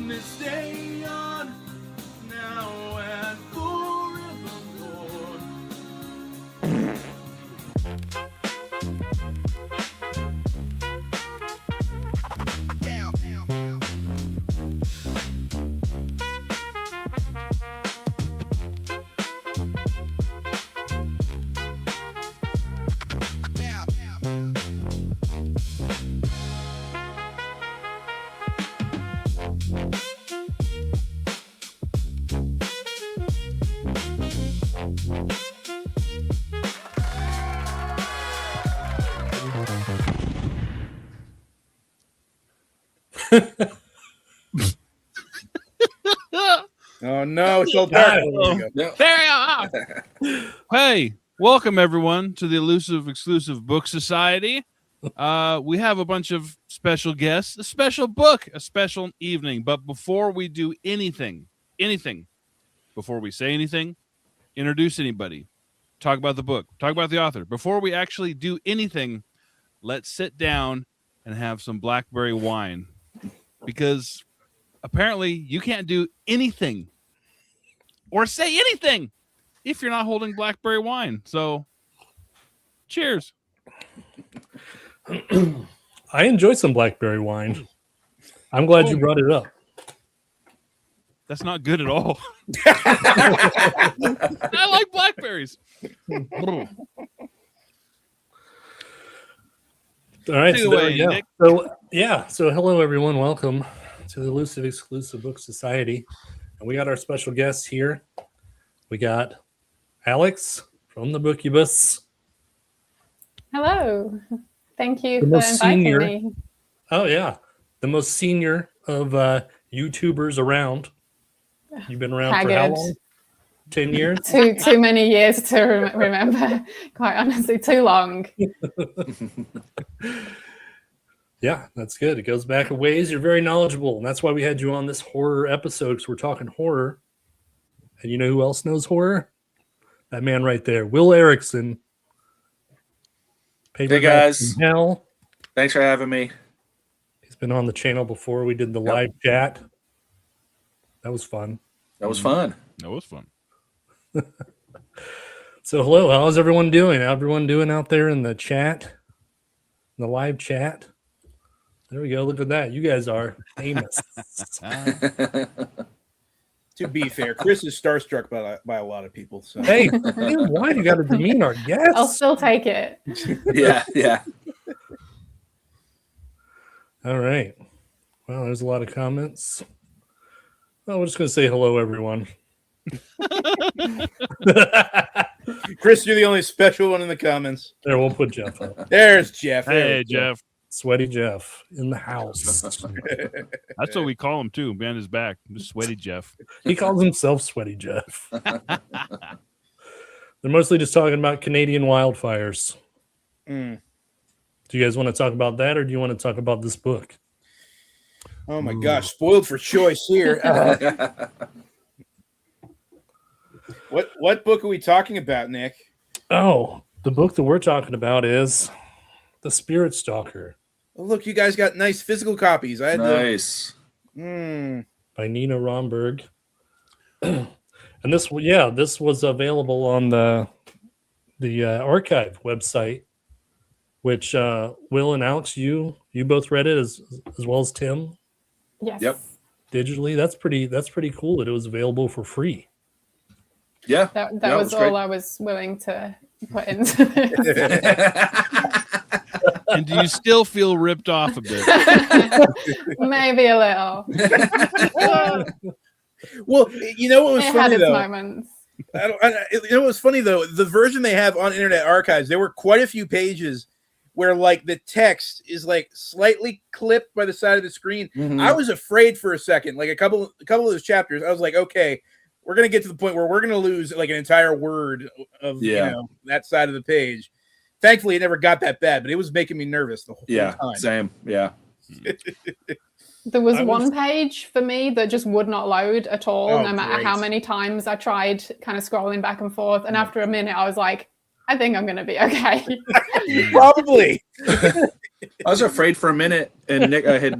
Promise stay on now and forevermore. Oh no, it's all dark. There you are. Hey, welcome everyone to the Elusive Exclusive Book Society. We have a bunch of special guests, a special book, a special evening. But before we do anything, before we say anything, introduce anybody, talk about the book, talk about the author. Before we actually do anything, let's sit down and have some blackberry wine, because apparently you can't do anything or say anything if you're not holding blackberry wine. So cheers. I enjoy some blackberry wine. I'm glad you brought it up. That's not good at all. I like blackberries. All right. Take So, away, Nick. So hello, everyone. Welcome to the Elusive Exclusive Book Society. And we got our special guests here. We got Alex from the Bookubus. Hello. Thank you The for most inviting senior. me. Oh, yeah. The most senior of YouTubers around. You've been around for how long? 10 years? Too many years to remember. Quite honestly, too long. Yeah, that's good. It goes back a ways. You're very knowledgeable. And that's why we had you on this horror episode, because we're talking horror. And you know who else knows horror? That man right there, Will Errickson. Hey guys, from Hell. thanks for having me. He's been on the channel before. We did the live chat. That was fun. That was fun. That was fun. So, hello. How's everyone doing? How everyone doing out there in the chat? The live chat? There we go. Look at that. You guys are famous. To be fair, Chris is starstruck by a lot of people. So Hey, man, why you got to demean our guests? I'll still take it. yeah. All right. Well, there's a lot of comments. Well, we're just going to say hello, everyone. Chris, you're the only special one in the comments. There, we'll put Jeff up. There's Jeff. Hey, Jeff. Sweaty Jeff in the house. That's what we call him too. Behind his back, just Sweaty Jeff. He calls himself Sweaty Jeff. They're mostly just talking about Canadian wildfires. Mm. Do you guys want to talk about that, or do you want to talk about this book? Oh my gosh, spoiled for choice here. What book are we talking about, Nick? Oh, the book that we're talking about is The Spirit Stalker. Oh, look, you guys got nice physical copies. I had Nice. By Nina Romberg. And this was available on the archive website, which Will and Alex, you both read it as well as Tim. Yes. Yep. Digitally. That's pretty cool that it was available for free. Yeah. That Yeah, was it was great. all I was willing to put into this. And do you still feel ripped off a bit? Maybe a little. Well, you know what was It had funny its though? moments. You know what was funny though? The version they have on Internet Archives, there were quite a few pages where like the text is like slightly clipped by the side of the screen. Mhm. I was afraid for a second, like a couple of those chapters. I was like, okay, we're gonna get to the point where we're gonna lose like an entire word of that side of the page. Thankfully, it never got that bad, but it was making me nervous the whole time. Same. Yeah. There was one page for me that just would not load at all, Oh, no matter great. how many times I tried kind of scrolling back and forth. And after a minute, I was like, I think I'm going to be okay. Probably. I was afraid for a minute, and Nick, I had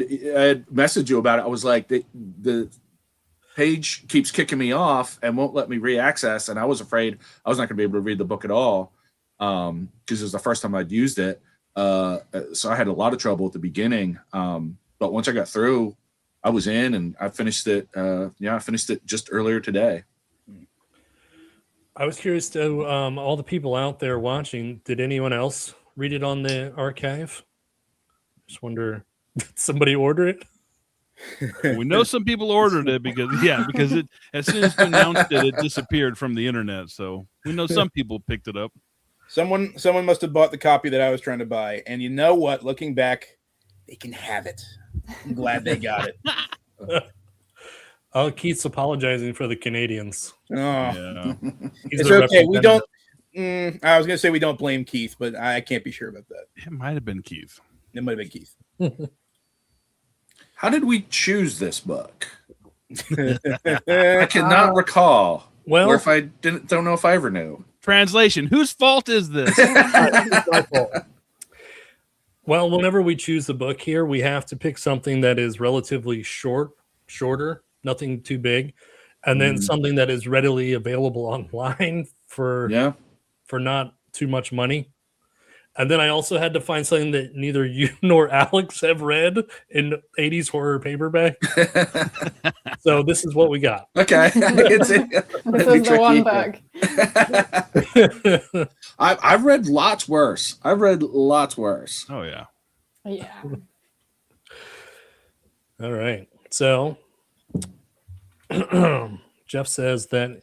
messaged you about it. I was like, the page keeps kicking me off and won't let me re-access, and I was afraid I was not going to be able to read the book at all because it was the first time I'd used it. So I had a lot of trouble at the beginning, but once I got through, I was in, and I finished it. I finished it just earlier today. I was curious to all the people out there watching. Did anyone else read it on the archive? Just wonder, did somebody order it? We know some people ordered it because it as soon as you announced it, it disappeared from the internet. So we know some people picked it up. Someone must have bought the copy that I was trying to buy, and you know what? Looking back, they can have it. I'm glad they got it. Oh, Keith's apologizing for the Canadians. Oh, Yeah. it's okay. We don't. I was going to say we don't blame Keith, but I can't be sure about that. It might have been Keith. It might have been Keith. How did we choose this book? I cannot recall. Well, or if I don't know if I ever knew. Translation: whose fault is this? well, whenever we choose a book here, we have to pick something that is relatively shorter, nothing too big, and then something that is readily available online for not too much money. And then I also had to find something that neither you nor Alex have read in 80s horror paperback. So this is what we got. Okay. This is the one book. I've read lots worse. Oh yeah. Yeah. All right. So Jeff says that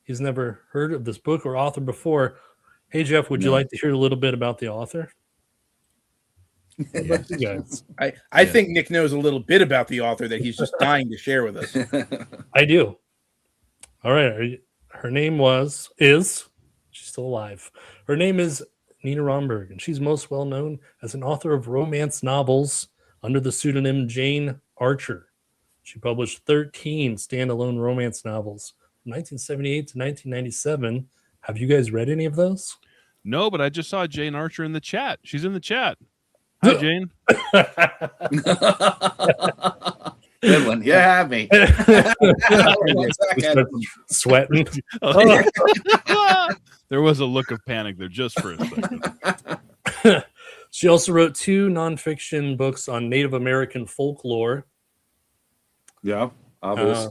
he's never heard of this book or author before. Hey, Jeff, would you like to hear a little bit about the author? What about you guys? I think Nick knows a little bit about the author that he's just dying to share with us. I do. All right. Her name she's still alive. Her name is Nina Romberg, and she's most well known as an author of romance novels under the pseudonym Jane Archer. She published 13 standalone romance novels from 1978 to 1997. Have you guys read any of those? No, but I just saw Jane Archer in the chat. She's in the chat. Hi, Jane. Good one. You have me. Sweating. There was a look of panic there just for a second. She also wrote 2 nonfiction books on Native American folklore. Yeah, obvious.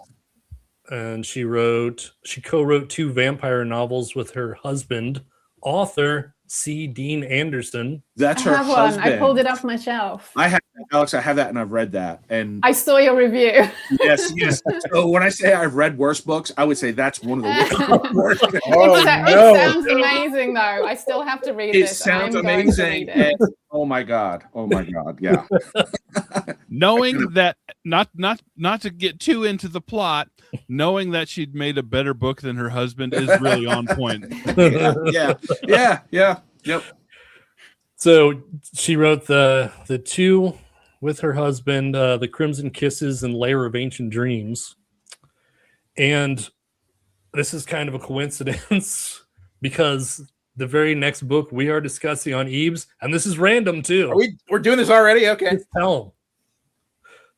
And she co-wrote 2 vampire novels with her husband, author C. Dean Anderson. That's I her have husband. one. I pulled it off my shelf. I have Alex. I have that, and I've read that. And I saw your review. yes. So when I say I've read worse books, I would say that's one of the worst. It sounds amazing, though. I still have to read It this. sounds I'm going to amazing. read it. And, oh my god. Yeah. Knowing that, not to get too into the plot, knowing that she'd made a better book than her husband is really on point. Yeah. Yep. So she wrote the 2 with her husband, The Crimson Kisses and Lair of Ancient Dreams. And this is kind of a coincidence because the very next book we are discussing on EEBS, and this is random too. We're doing this already? Okay. Just tell them.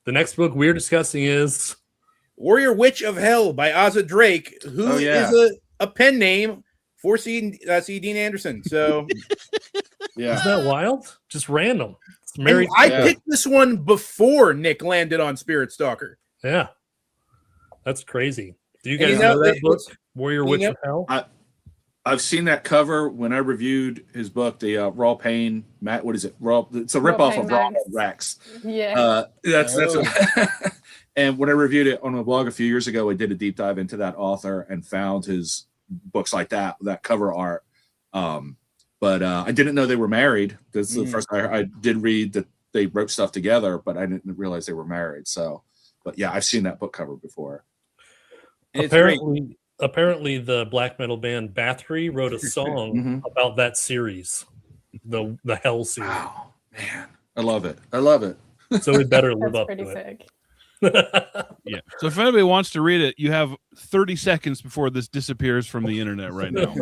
The next book we're discussing is Warrior Witch of Hell by Ozza Drake, who is a pen name for C. Dean Anderson. So, yeah. Isn't that wild? Just random. It's Mary. I picked this one before Nick landed on Spirit Stalker. Yeah. That's crazy. Do you guys know that book, Warrior Witch of Hell? I've seen that cover when I reviewed his book, the Raw Pain. Matt, what is it? It's a ripoff of Raw Rex. Yeah. That's and when I reviewed it on my blog a few years ago, I did a deep dive into that author and found his books like that cover art. But I didn't know they were married. This is the first I did read that they wrote stuff together, but I didn't realize they were married. So, but yeah, I've seen that book cover before. Apparently, the black metal band Bathory wrote a song about that series, the Hell series. Wow, man, I love it. So we better live up to pretty it. sick. Yeah. So if anybody wants to read it, you have 30 seconds before this disappears from the internet right now.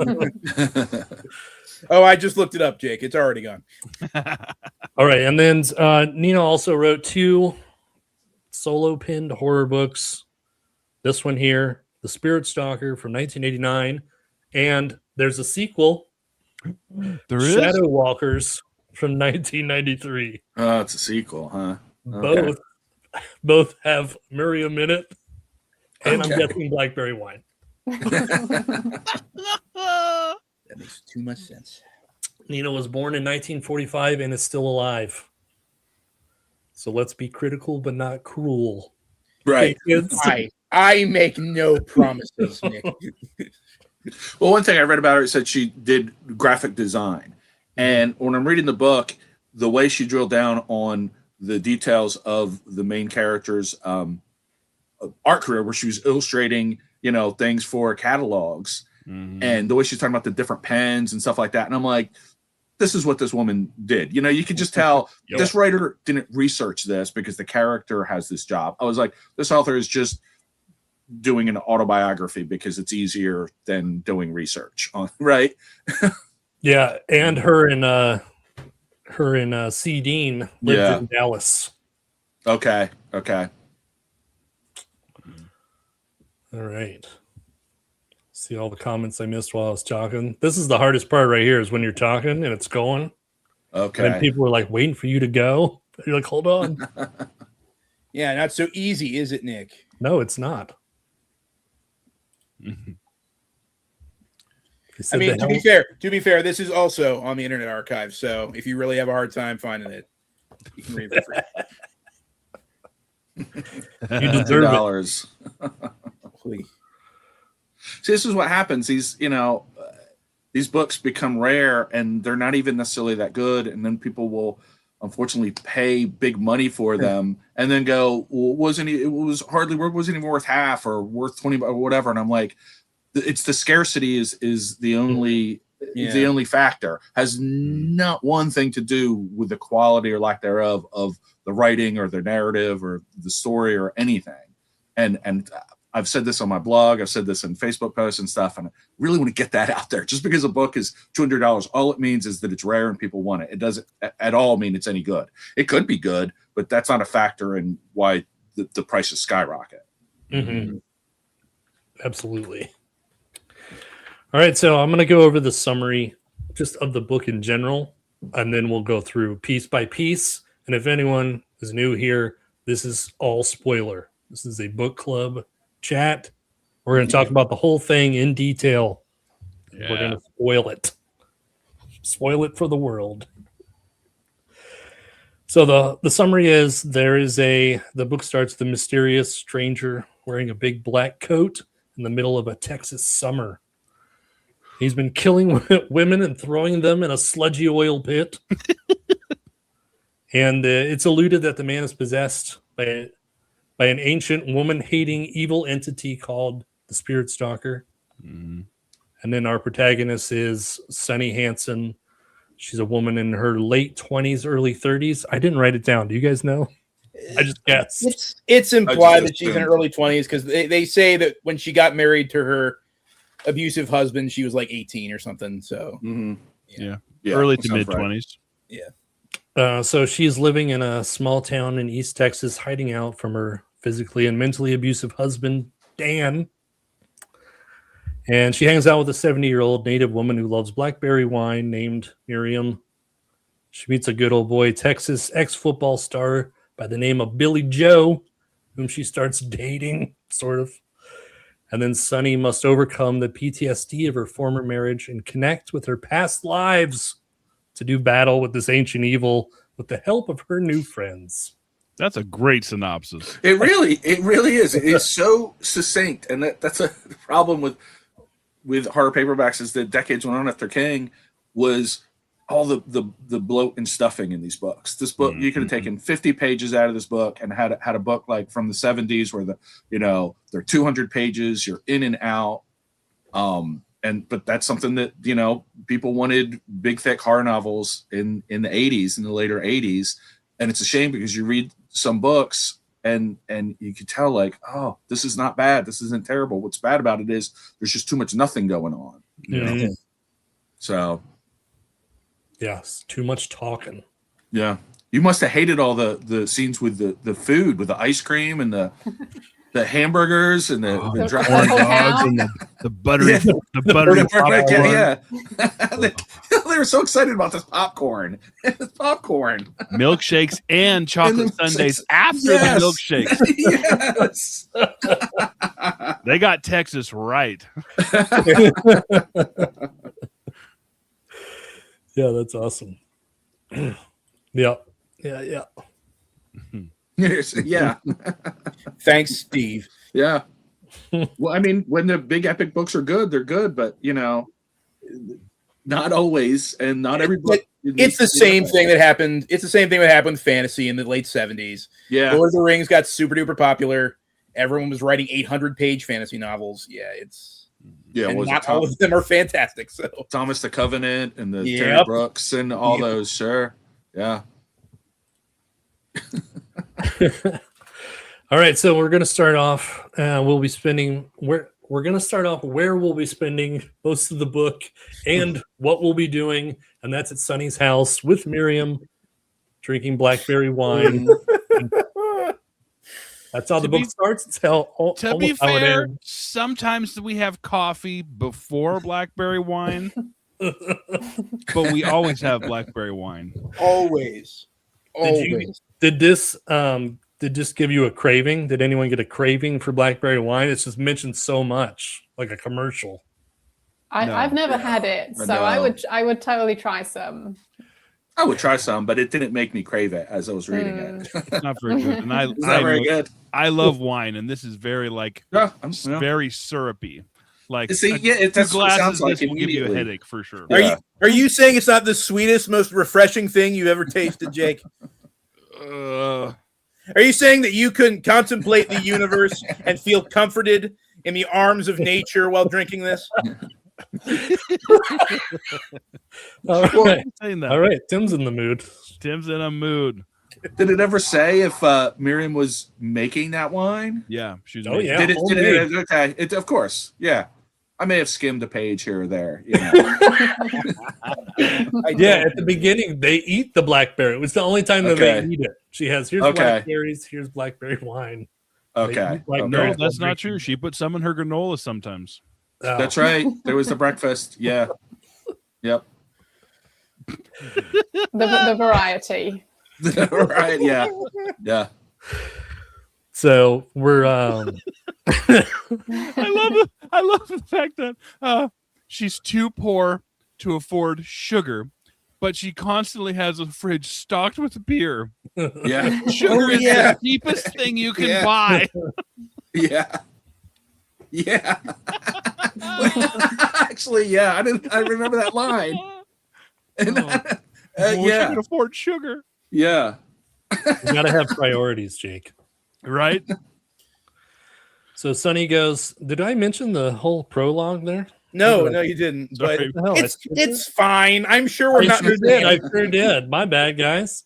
Oh, I just looked it up, Jake. It's already gone. All right, and then Nina also wrote 2 solo pinned horror books. This one here, The Spirit Stalker from 1989, and there's a sequel, There is? Shadow Walkers from 1993. Oh, it's a sequel, huh? Okay. Both have Miriam in it, and I'm Okay. guessing blackberry wine. That makes too much sense. Nina was born in 1945 and is still alive. So let's be critical but not cruel. Right. Okay, kids? I make no promises, Nick. Well, one thing I read about her, it said she did graphic design. And when I'm reading the book, the way she drilled down on the details of the main character's art career, where she was illustrating, things for catalogs, and the way she's talking about the different pens and stuff like that. And I'm like, this is what this woman did. You could just tell this writer didn't research this because the character has this job. I was like, this author is just doing an autobiography because it's easier than doing research on, right? Yeah, and her and C. Dean lived in Dallas. Okay. All right. See all the comments I missed while I was talking. This is the hardest part right here, is when you're talking and it's going. Okay. And people are like waiting for you to go. You're like, hold on. Yeah, not so easy, is it, Nick? No, it's not. I mean, to be fair, this is also on the Internet Archive. So if you really have a hard time finding it, you can read it for free. You deserve $2. Please. See, this is what happens. These books become rare, and they're not even necessarily that good. And then people will, unfortunately, pay big money for them, and then go, "Well, it was hardly wasn't even worth half or worth 20 or whatever." And I'm like, it's the scarcity is the only the only factor. Has not one thing to do with the quality or lack thereof of the writing or the narrative or the story or anything. And I've said this on my blog, I've said this in Facebook posts and stuff, and I really want to get that out there. Just because a book is $200, all it means is that it's rare and people want it. It doesn't at all mean it's any good. It could be good, but that's not a factor in why the prices skyrocket. Mm-hmm. Absolutely. All right, so I'm going to go over the summary just of the book in general, and then we'll go through piece by piece. And if anyone is new here, this is all spoiler. This is a book club chat. We're going to talk about the whole thing in detail. Yeah. We're going to spoil it for the world. So the summary is the book starts, the mysterious stranger wearing a big black coat in the middle of a Texas summer. He's been killing women and throwing them in a sludgy oil pit. And it's alluded that the man is possessed by an ancient woman-hating evil entity called the Spirit Stalker. Mm-hmm. And then our protagonist is Sunny Hansen. She's a woman in her late 20s, early 30s. I didn't write it down. Do you guys know? I just guessed. It's implied that she's in her early 20s because they say that when she got married to her abusive husband, she was like 18 or something. So yeah. Early to mid 20s. Yeah. So she's living in a small town in East Texas, hiding out from her physically and mentally abusive husband, Dan. And she hangs out with a 70-year-old native woman who loves blackberry wine named Miriam. She meets a good old boy, Texas ex-football star by the name of Billy Joe, whom she starts dating, sort of. And then Sunny must overcome the PTSD of her former marriage and connect with her past lives to do battle with this ancient evil with the help of her new friends. That's a great synopsis. It really is. It's so succinct, and that's a problem with horror paperbacks. Is that decades went on after King was all the bloat and stuffing in these books. This book, you could have taken 50 pages out of this book and had a book like from the 70s where they're 200 pages, you're in and out. But that's something that, people wanted big, thick horror novels in the 80s, in the later 80s. And it's a shame because you read some books and you could tell like, oh, this is not bad. This isn't terrible. What's bad about it is there's just too much nothing going on. You know? So yes, too much talking. Yeah. You must have hated all the scenes with the food, with the ice cream and the hamburgers and the dry corn dogs and the buttery the buttery popcorn. Yeah. They were so excited about this popcorn. Popcorn. Milkshakes and chocolate sundaes after Yes. the milkshakes. Yes. They got Texas right. Yeah, that's awesome. Yeah. Yeah. Thanks, Steve. Yeah. Well, I mean, when the big epic books are good, they're good, but you know, not always, and not every book. It's the same thing that happened. It's the same thing that happened with fantasy in the late 70s. Yeah. Lord of the Rings got super duper popular. Everyone was writing 800-page fantasy novels. Yeah, and not all of them are fantastic. So Thomas the Covenant and the Terry Brooks and all those. Sure. Yeah. All right, so we're going to start off. We'll be spending where we'll be spending most of the book and what we'll be doing, and that's at Sonny's house with Miriam, drinking blackberry wine. That's how the book starts. It's to be fair, sometimes we have coffee before blackberry wine, but we always have blackberry wine. Always. Did this give you a craving? Did anyone get a craving for blackberry wine? It's just mentioned so much, like a commercial. I've never had it, so I would totally try some. I would try some, but it didn't make me crave it as I was reading it. It's not very good. And It's not very good. I love wine, and this is very very syrupy. Like See, glasses that's what it sounds like. this will give you a headache for sure. Are you saying it's not the sweetest, most refreshing thing you've ever tasted, Jake? Are you saying that you can contemplate the universe and feel comforted in the arms of nature while drinking this? All right. Tim's in the mood. Tim's in a mood. Did it ever say if Miriam was making that wine? Yeah, she's. Oh yeah. Did it? Okay. Of course. Yeah. I may have skimmed a page here or there. You know. Yeah, at the beginning they eat the blackberry. It was the only time that they eat it. She has here's blackberries, here's blackberry wine. Okay. No, that's not true. She put some in her granola sometimes. Oh. That's right. There was the breakfast. Yeah. Yep. The variety. Right. Yeah. Yeah. So we're I love the fact that she's too poor to afford sugar, but she constantly has a fridge stocked with beer. Yeah. Sugar is the cheapest thing you can buy. Yeah. Yeah. Actually, yeah. I remember that line. And, She can afford sugar. Yeah. you gotta have priorities, Jake. Right? So Sonny goes, did I mention the whole prologue there? No, you didn't. Sorry. But it's fine. I'm sure we're not. I sure did. My bad, guys.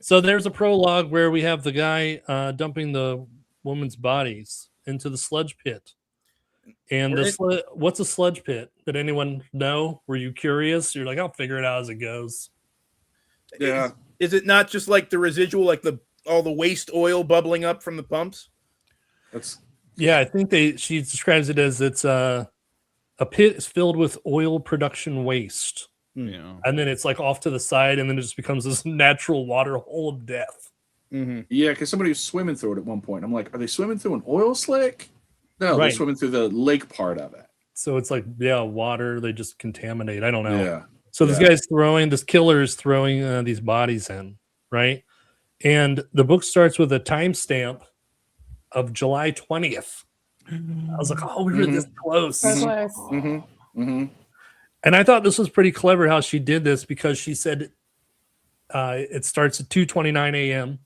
So there's a prologue where we have the guy dumping the woman's bodies into the sludge pit. And what's a sludge pit? Did anyone know? Were you curious? You're like, I'll figure it out as it goes. Yeah. Is it not just like the residual, like all the waste oil bubbling up from the pumps? I think she describes it as it's a pit is filled with oil production waste. Yeah. And then it's like off to the side, and then it just becomes this natural water hole of death. Mm-hmm. Yeah, because somebody was swimming through it at one point. I'm like, are they swimming through an oil slick? No, they're swimming through the lake part of it. So it's like, water. They just contaminate. I don't know. Yeah. So this killer is throwing these bodies in, right? And the book starts with a timestamp of July 20th. I was like, oh, we were this close. So close. Mm-hmm. Mm-hmm. And I thought this was pretty clever how she did this, because she said it starts at 2:29 a.m.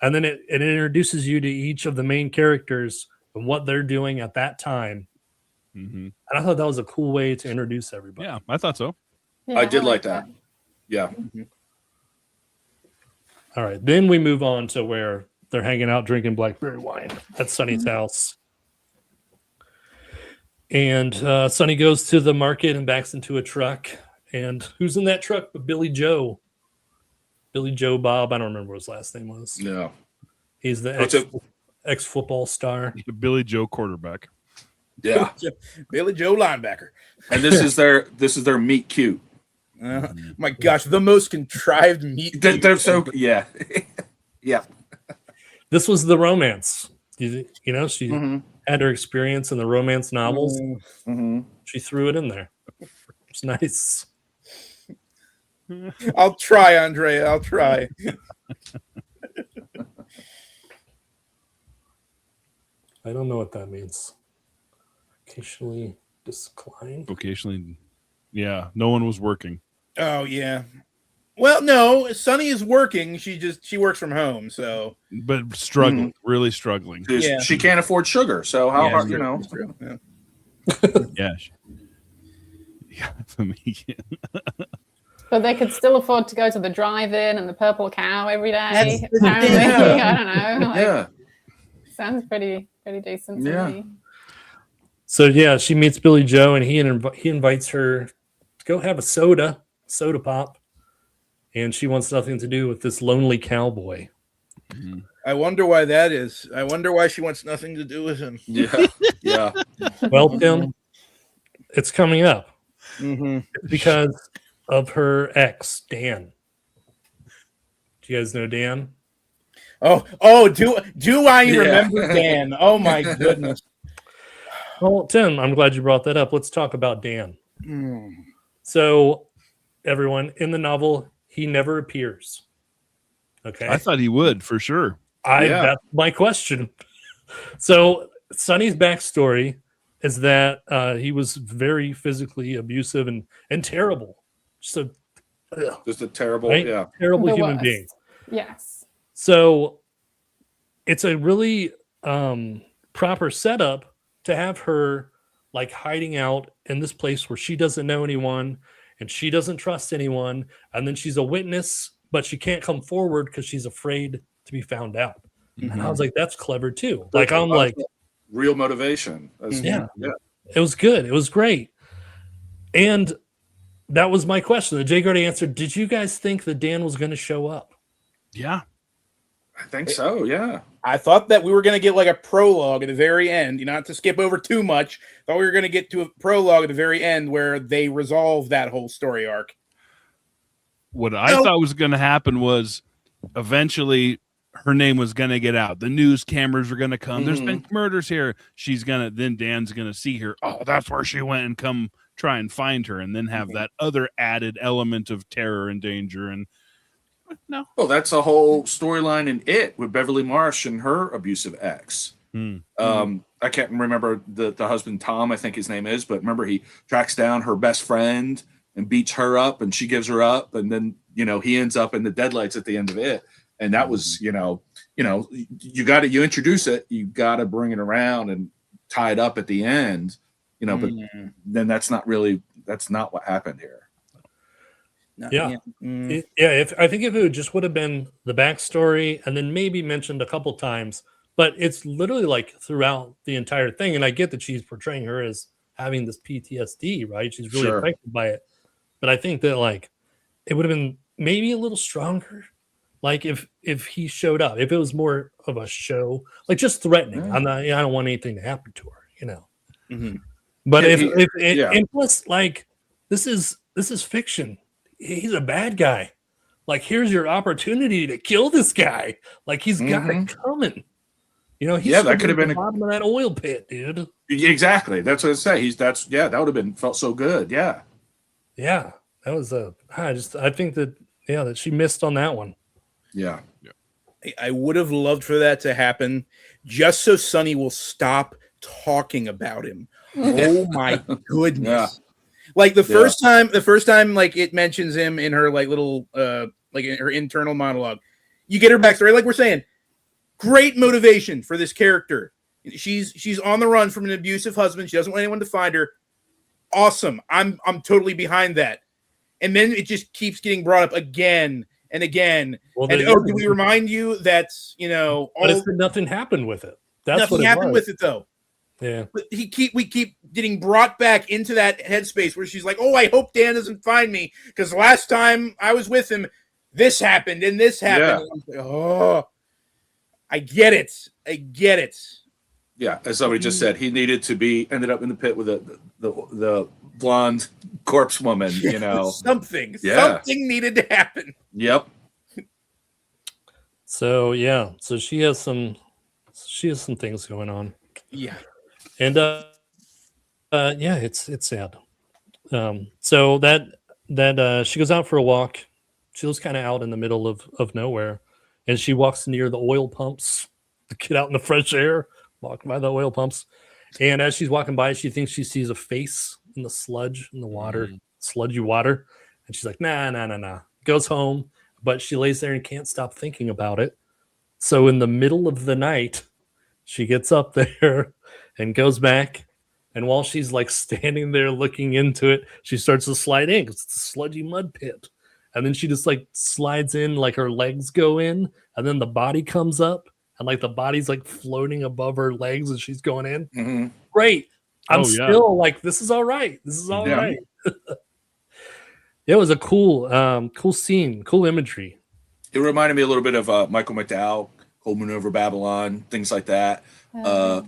and then it introduces you to each of the main characters and what they're doing at that time. Mm-hmm. And I thought that was a cool way to introduce everybody. Yeah, I thought so. Yeah, I did like that. Yeah. All right. Then we move on to where they're hanging out drinking blackberry wine at Sonny's house. And Sonny goes to the market and backs into a truck. And who's in that truck but Billy Joe? Billy Joe Bob. I don't remember what his last name was. Yeah. He's the ex-football star. The Billy Joe quarterback. Yeah. Billy Joe linebacker. And this is their meet cute. My gosh, the most contrived meet. They're so yeah. Yeah. This was the romance. You know, she had her experience in the romance novels. Mm-hmm. She threw it in there. It's nice. I'll try, Andrea. I'll try. I don't know what that means. Occasionally decline. Vocationally, yeah. No one was working. Oh yeah. Well, no, Sunny is working. She works from home, so but struggling, really struggling. Yeah. She can't afford sugar, so how hard, you know? Yeah. Yeah. But they could still afford to go to the drive-in and the Purple Cow every day. That's- Apparently, yeah. I don't know. Like, Yeah. sounds pretty decent to Yeah. me. So yeah, she meets Billy Joe, and he invites her to go have a soda pop, and she wants nothing to do with this lonely cowboy. I wonder why that is. I wonder why she wants nothing to do with him. Yeah. Yeah. Well, Tim, it's coming up Mm-hmm. because of her ex, Dan. Do you guys know Dan? Oh, do I Yeah. remember Dan? Oh my goodness. Well, Tim, I'm glad you brought that up. Let's talk about Dan. Mm. So, everyone, in the novel, he never appears. Okay. I thought he would for sure. Yeah. That's my question. So, Sonny's backstory is that he was very physically abusive and terrible. So, Just a terrible, right? yeah. Terrible The human worst. being. Yes. So, it's a really proper setup to have her like hiding out in this place where she doesn't know anyone and she doesn't trust anyone, and then she's a witness, but she can't come forward because she's afraid to be found out. And I was like, that's clever too. Like, I'm like, Real motivation. That's- yeah, Yeah. it was good. It was great. And that was my question. The Jay already answered. Did you guys think that Dan was going to show up? Yeah. I think so, yeah. I thought that we were going to get like a prologue at the very end, not to skip over too much. Thought we were going to get to a prologue at the very end where they resolve that whole story arc. What I thought was going to happen was eventually her name was going to get out. The news cameras were going to come. There's been murders here. Then Dan's going to see her. Oh, that's where she went, and come try and find her, and then have that other added element of terror and danger. And no. Well, that's a whole storyline in It with Beverly Marsh and her abusive ex. I can't remember the husband, Tom, I think his name is, but remember he tracks down her best friend and beats her up, and she gives her up, and then he ends up in the deadlights at the end of It. And that was, you introduce it, you got to bring it around and tie it up at the end, but then that's not what happened here. Yeah. I think if it would have been the backstory and then maybe mentioned a couple times, but it's literally like throughout the entire thing. And I get that she's portraying her as having this PTSD, right? She's really affected by it. But I think that like it would have been maybe a little stronger. Like if he showed up, if it was more of a show, like just threatening. I don't want anything to happen to her, But and plus, like this is fiction. He's a bad guy. Like, here's your opportunity to kill this guy. Like, he's got it coming. That could have been the bottom of that oil pit, dude. Exactly. That's what I say. That would have felt so good. Yeah. Yeah. That was I think that she missed on that one. Yeah. I would have loved for that to happen just so Sonny will stop talking about him. Oh my goodness. Yeah. Like the first time like it mentions him in her like little like in her internal monologue, you get her backstory. Like we're saying, great motivation for this character. She's on the run from an abusive husband. She doesn't want anyone to find her. Awesome. I'm totally behind that. And then it just keeps getting brought up again and again. Well, And do we remind you that but nothing happened with it. That's nothing what happened with it though. Yeah. But we keep getting brought back into that headspace where she's like, "Oh, I hope Dan doesn't find me because last time I was with him, this happened and this happened." Yeah. Like, oh, I get it. Yeah, as somebody just said, he ended up in the pit with the blonde corpse woman. Something needed to happen. Yep. So yeah, so she has some things going on. Yeah. And yeah, it's sad. So that she goes out for a walk. She lives kind of out in the middle of nowhere, and she walks near the oil pumps to get out in the fresh air, walking by the oil pumps. And as she's walking by, she thinks she sees a face in the sludge in the water, sludgy water, and she's like, nah. Goes home, but she lays there and can't stop thinking about it. So in the middle of the night, she gets up there and goes back. And while she's like standing there looking into it, she starts to slide in because it's a sludgy mud pit. And then she just like slides in, like her legs go in, and then the body comes up, and like the body's like floating above her legs as she's going in. Mm-hmm. Great. I'm still like, this is all right. This is all right. It was a cool scene, cool imagery. It reminded me a little bit of Michael McDowell, Coleman Over Babylon, things like that. So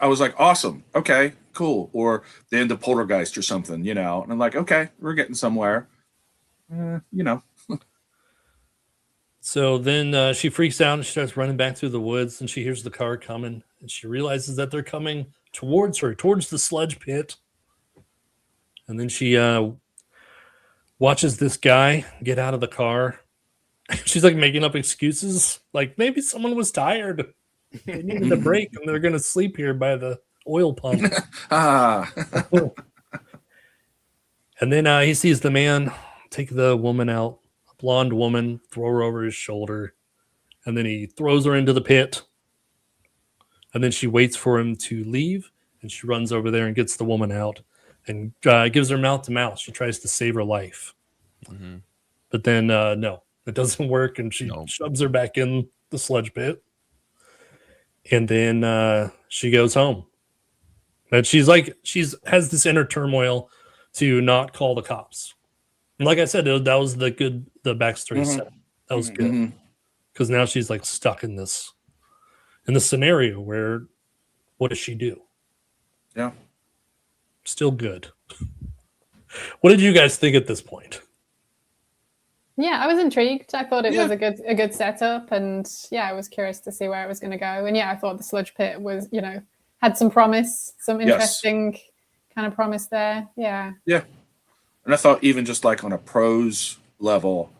I was like, awesome. Okay, cool. Or the end of Poltergeist or something, And I'm like, okay, we're getting somewhere. So then she freaks out and she starts running back through the woods, and she hears the car coming, and she realizes that they're coming towards her, towards the sludge pit. And then she watches this guy get out of the car. She's like making up excuses, like maybe someone was tired, they needed a break, and they're gonna sleep here by the oil pump. And then he sees the man take the woman out, a blonde woman, throw her over his shoulder, and then he throws her into the pit. And then she waits for him to leave, and she runs over there and gets the woman out and gives her mouth to mouth. She tries to save her life. Mm-hmm. But then, no, it doesn't work, and she shoves her back in the sludge pit. And then she goes home. And she's has this inner turmoil to not call the cops. And like I said, that was the backstory set. That was good. Because now she's like stuck in this scenario where what does she do? Yeah. Still good. What did you guys think at this point? Yeah, I was intrigued. I thought it was a good setup, and I was curious to see where it was going to go. And I thought the sludge pit was, had some promise, some interesting kind of promise there. Yeah. Yeah. And I thought even just like on a prose level,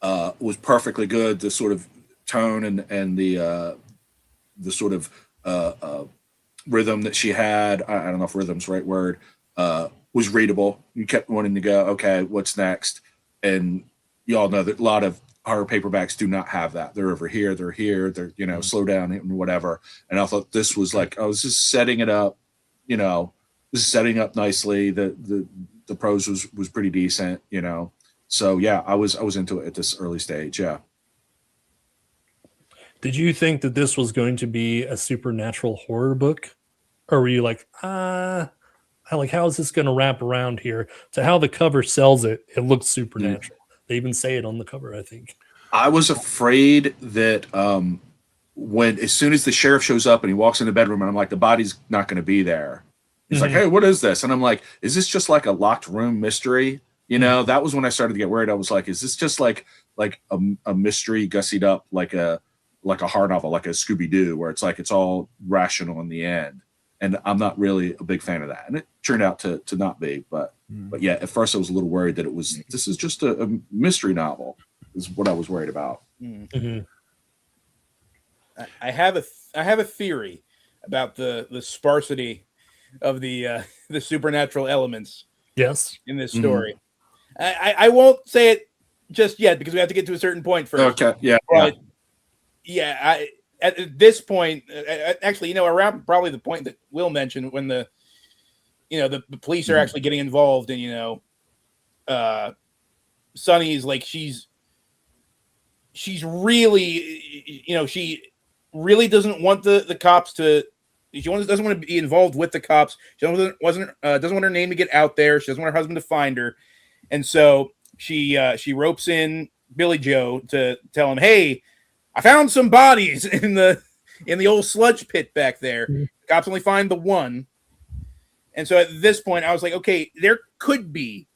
was perfectly good. The sort of tone and the sort of rhythm that she had. I don't know if rhythm's the right word. Was readable. You kept wanting to go, okay, what's next? And you all know that a lot of horror paperbacks do not have that. They're over here, they're here, they're, slow down and whatever. And I thought this was like, I was just setting it up, this is setting up nicely. The prose was pretty decent, So yeah, I was into it at this early stage. Yeah. Did you think that this was going to be a supernatural horror book? Or were you like, how is this going to wrap around here? To how the cover sells it, it looks supernatural. They even say it on the cover, I think. I was afraid that as soon as the sheriff shows up and he walks in the bedroom, and I'm like, the body's not going to be there. He's like, hey, what is this? And I'm like, is this just like a locked room mystery? That was when I started to get worried. I was like, is this just like a mystery gussied up like a horror novel, like a Scooby-Doo, where it's like it's all rational in the end? And I'm not really a big fan of that. And it turned out to not be. But yeah, at first I was a little worried that this is just a mystery novel, is what I was worried about. Mm-hmm. I have a theory about the sparsity of the supernatural elements. Yes. In this story. I won't say it just yet because we have to get to a certain point first. Okay. Yeah. But at this point, actually, around probably the point that Will mentioned, when the police are actually getting involved, and Sunny's like, she's she's really, she really doesn't want the cops to. She doesn't want to be involved with the cops. She doesn't want her name to get out there. She doesn't want her husband to find her, and so she ropes in Billy Joe to tell him, "Hey, I found some bodies in the old sludge pit back there. The cops only find the one." And so at this point, I was like, "Okay, there could be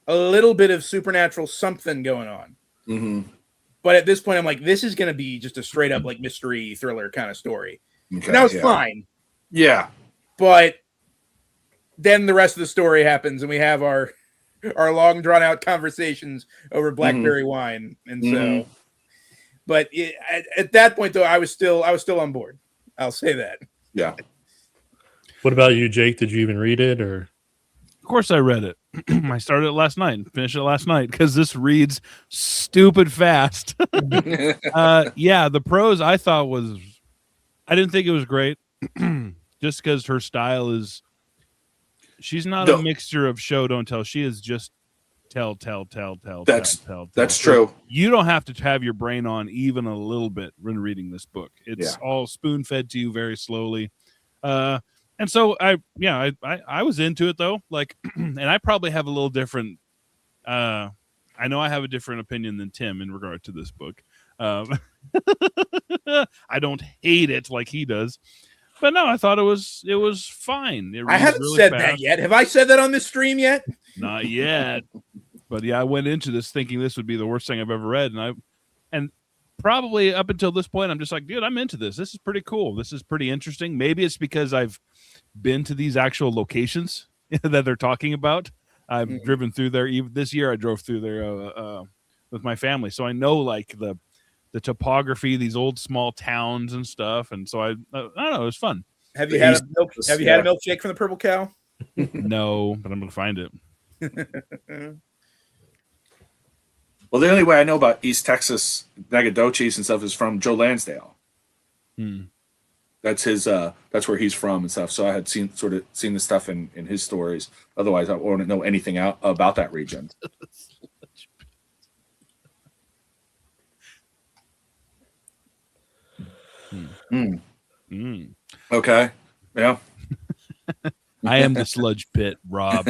a little bit of supernatural something going on." Mm-hmm. But at this point, I'm like, "This is going to be just a straight up like mystery thriller kind of story." Okay, and that was fine. Yeah. But then the rest of the story happens, and we have our long drawn out conversations over blackberry wine, and so. But at that point, though, I was still on board. I'll say that. Yeah. What about you, Jake? Did you even read it, or? Of course, I read it. I started it last night and finished it last night because this reads stupid fast. Yeah, the prose I thought was. I didn't think it was great. Just because her style is, she's not a mixture of show don't tell. She is just tell. That's true. You don't have to have your brain on even a little bit when reading this book. It's all spoon fed to you very slowly. And so I was into it though. Like, and I probably have a little different. I know I have a different opinion than Tim in regard to this book. I don't hate it like he does. But no, I thought it was fine. I haven't really said that yet. Have I said that on this stream yet? Not yet. But yeah, I went into this thinking this would be the worst thing I've ever read, and probably up until this point, I'm just like, dude, I'm into this. This is pretty cool. This is pretty interesting. Maybe it's because I've been to these actual locations that they're talking about. I've driven through there. Even this year, I drove through there with my family, so I know like the topography, these old small towns and stuff, and so I don't know, it was fun. Have you had a milkshake from the Purple Cow? No, but I'm gonna find it. Well, the only way I know about East Texas Nagadoches and stuff is from Joe Lansdale. That's his. That's where he's from and stuff. So I had seen the stuff in his stories. Otherwise, I wouldn't know anything about that region. Okay. Yeah. I am the sludge pit, Rob.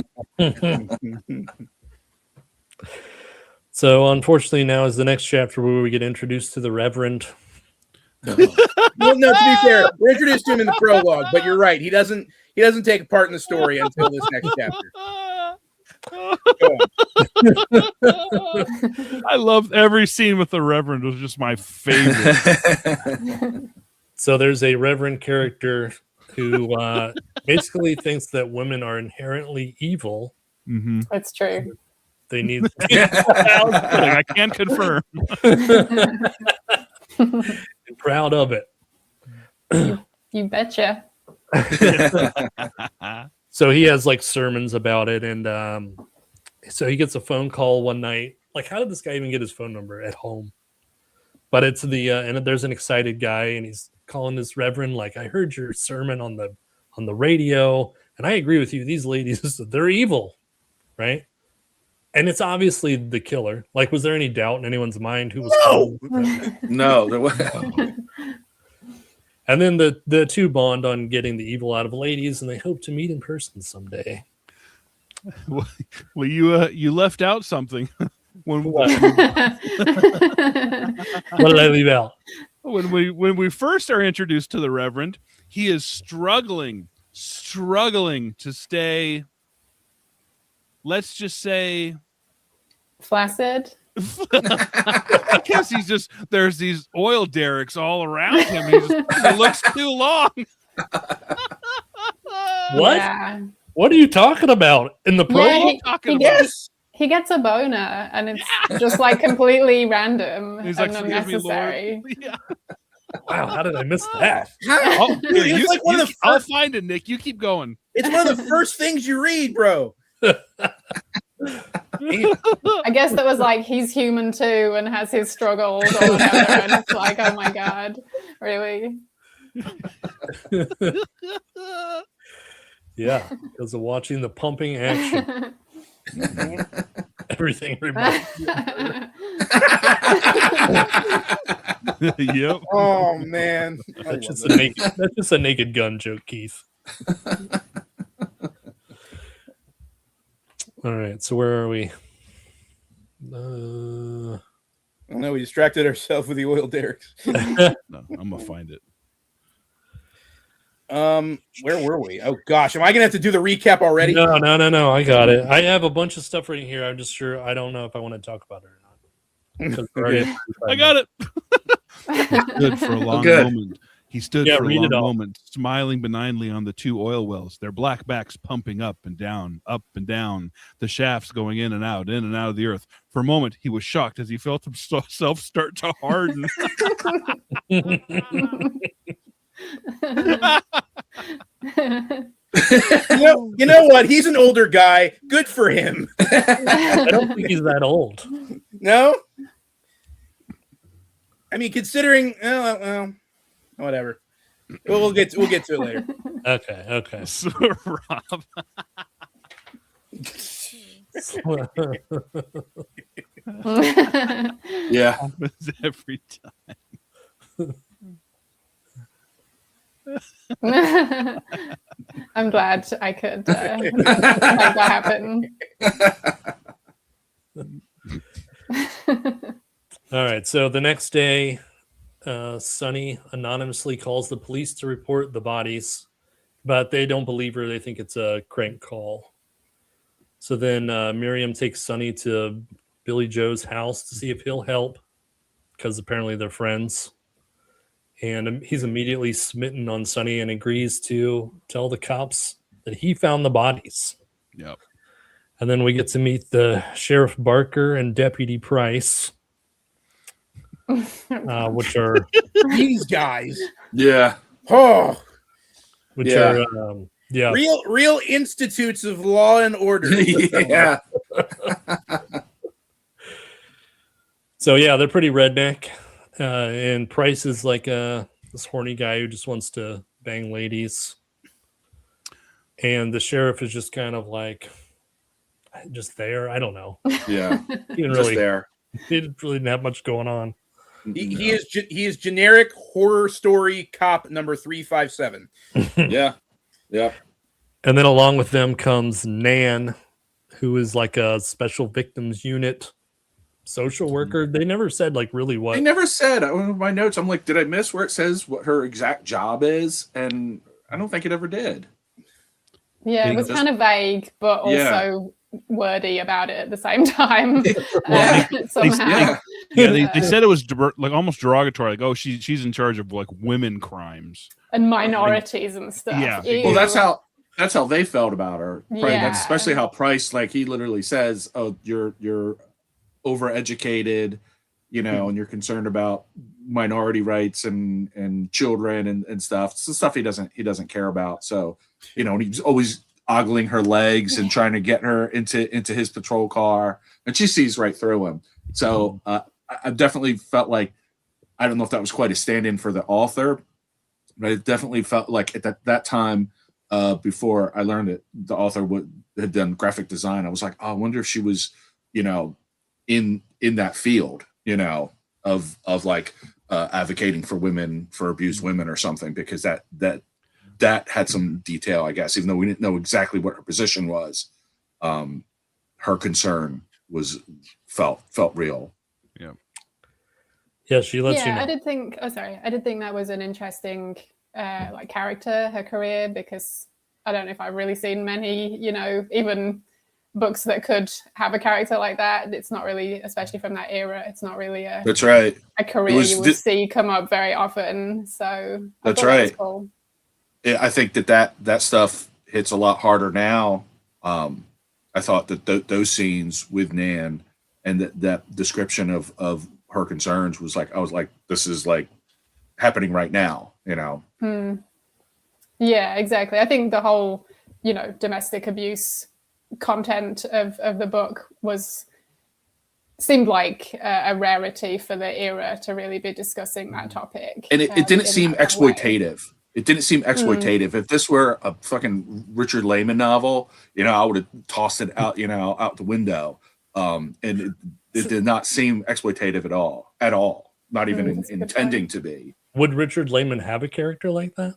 So unfortunately, now is the next chapter where we get introduced to the Reverend. Well, no, to be fair, we're introduced to him in the prologue, but you're right. He doesn't take a part in the story until this next chapter. I loved every scene with the Reverend. It was just my favorite. So there's a Reverend character who basically thinks that women are inherently evil. That's true. They need. I can confirm. And proud of it. You betcha. So he has like sermons about it, and so he gets a phone call one night. Like, how did this guy even get his phone number at home? But it's and there's an excited guy, and he's calling this Reverend, like, I heard your sermon on the radio, and I agree with you. These ladies, they're evil, right? And it's obviously the killer. Like, was there any doubt in anyone's mind who was? No, there was. And then the two bond on getting the evil out of ladies, and they hope to meet in person someday. Well, you left out something. What did I leave out? When we first are introduced to the Reverend, he is struggling to stay. Let's just say flaccid. I guess there's these oil derricks all around him. It looks too long. What? Yeah. What are you talking about in the prologue? He ggets a boner, and it's just like completely random and like, unnecessary. Yeah. Wow, how did I miss that? I'll find it, Nick. You keep going. It's one of the first things you read, bro. I guess that was like he's human too and has his struggles or whatever, and it's like, oh my god, really? Yeah, because of watching the pumping action. Everything reminds me. Yep. Oh man, That's just a naked gun joke, Keith. All right, so where are we? Oh no, we distracted ourselves with the oil derricks. No, I'm gonna find it. Where were we? Oh gosh, am I gonna have to do the recap already? No. I got it. I have a bunch of stuff right here. I'm just sure I don't know if I want to talk about it or not. 'Cause we're already at 45 I got minutes. it. He stood for a long good. moment. He stood Yeah, for a read long it all. moment, smiling benignly on the two oil wells, their black backs pumping up and down, the shafts going in and out of the earth. For a moment, he was shocked as he felt himself start to harden. You know what? He's an older guy. Good for him. I don't think he's that old. No? I mean, considering, well, whatever. We'll get to it later. Okay. So, Rob, Yeah. happens every time. I'm glad I could make that happen. All right. So the next day, Sunny anonymously calls the police to report the bodies, but they don't believe her. They think it's a crank call. So then Miriam takes Sunny to Billy Joe's house to see if he'll help, because apparently they're friends. And he's immediately smitten on Sunny and agrees to tell the cops that he found the bodies. Yep. And then we get to meet the Sheriff Barker and Deputy Price, which are These guys. Yeah. Oh, real institutes of law and order. Yeah. So yeah, they're pretty redneck. And Price is like this horny guy who just wants to bang ladies. And the sheriff is just kind of like just there. I don't know. Yeah. He didn't Just really there. he didn't really have much going on. He is generic horror story cop number 357. Yeah. Yeah. And then along with them comes Nan, who is like a special victims unit social worker. They never said like really what. They never said. On my notes, I'm like, did I miss where it says what her exact job is? And I don't think it ever did. Yeah, it was kind of vague, but also wordy about it at the same time. Somehow. They said it was like almost derogatory. Like, oh, she's in charge of like women crimes and minorities and stuff. Yeah. Ew. Well, that's how they felt about her. Right? Yeah. That's especially how Price, like, he literally says, "Oh, you're overeducated, and you're concerned about minority rights and children and stuff. It's the stuff he doesn't care about." So, and he's always ogling her legs and trying to get her into his patrol car, and she sees right through him. So I definitely felt like, I don't know if that was quite a stand-in for the author, but it definitely felt like at that time, before I learned that the author had done graphic design, I was like, oh, I wonder if she was, in that field, of like advocating for women, for abused women or something, because that had some detail, I guess, even though we didn't know exactly what her position was. Her concern felt real. Yeah, she lets you know. I did think that was an interesting like character, her career, because I don't know if I've really seen many, even books that could have a character like that. It's not really, especially from that era, it's not really that's right, a career you would see come up very often. So that's right. That cool. I think that stuff hits a lot harder now. I thought that those scenes with Nan and that description of her concerns was like, I was like, this is like happening right now, Yeah, exactly. I think the whole, domestic abuse content of the book seemed like a rarity for the era to really be discussing that topic. And it didn't seem exploitative. It didn't seem exploitative. If this were a fucking Richard Lehman novel, I would have tossed it out, out the window. and it did not seem exploitative at all, not even intending to be. Would Richard Lehman have a character like that?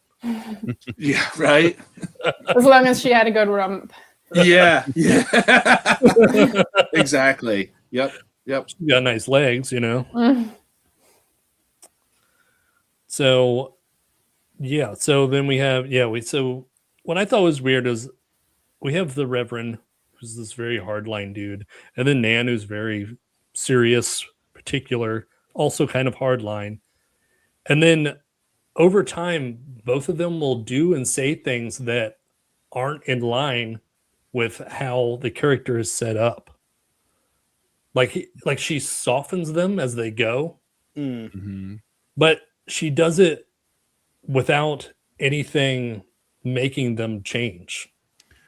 Yeah, right. As long as she had a good rump. Yeah. Exactly. Yep. She got nice legs, you know. So then we have so what I thought was weird is we have the Reverend, who's this very hardline dude, and then Nan, who's very serious, particular, also kind of hardline. And then over time, both of them will do and say things that aren't in line with how the character is set up. Like she softens them as they go, but she does it without anything making them change.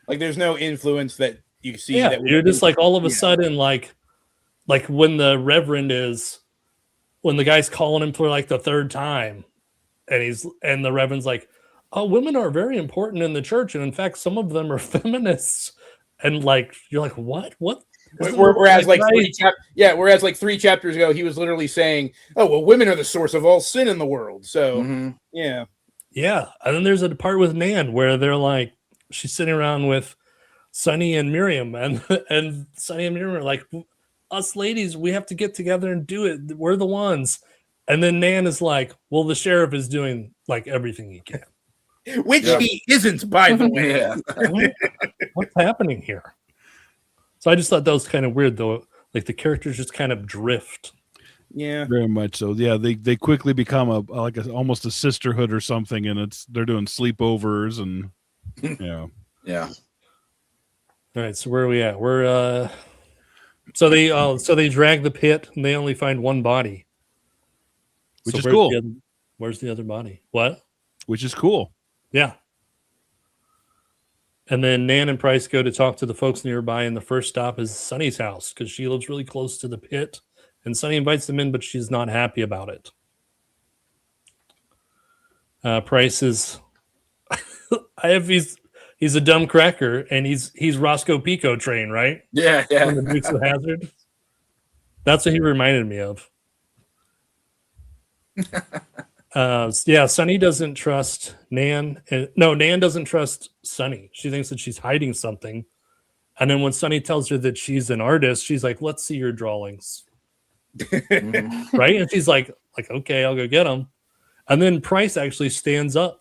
Like there's no influence that you see. Yeah, that you're just like all of a sudden, like when the Reverend when the guy's calling him for like the third time, and the Reverend's like, "Oh, women are very important in the church, and in fact, some of them are feminists." And like you're like, "What? Whereas like whereas like 3 chapters ago, he was literally saying, "Oh, well, women are the source of all sin in the world." So yeah. And then there's a part with Nan where they're like, she's sitting around with Sunny and Miriam, and Sunny and Miriam are like, "Us ladies, we have to get together and do it. We're the ones." And then Nan is like, "Well, the sheriff is doing like everything he can," which he isn't, by the way. Yeah. What's happening here? So I just thought that was kind of weird, though. Like the characters just kind of drift. Yeah, very much so. Yeah, they quickly become almost a sisterhood or something, and they're doing sleepovers and Yeah. All right, so where are we at? We're so they drag the pit and they only find one body, which is cool. Where's the other body? What? Which is cool. Yeah. And then Nan and Price go to talk to the folks nearby, and the first stop is Sunny's house because she lives really close to the pit. And Sunny invites them in, but she's not happy about it. Price is, he's a dumb cracker, and he's Roscoe Pico train, right? Yeah. From the Dukes of Hazzard. That's what he reminded me of. Sunny doesn't trust Nan. Nan doesn't trust Sunny. She thinks that she's hiding something. And then when Sunny tells her that she's an artist, she's like, "Let's see your drawings." Right? And she's like, "Okay, I'll go get them." And then Price actually stands up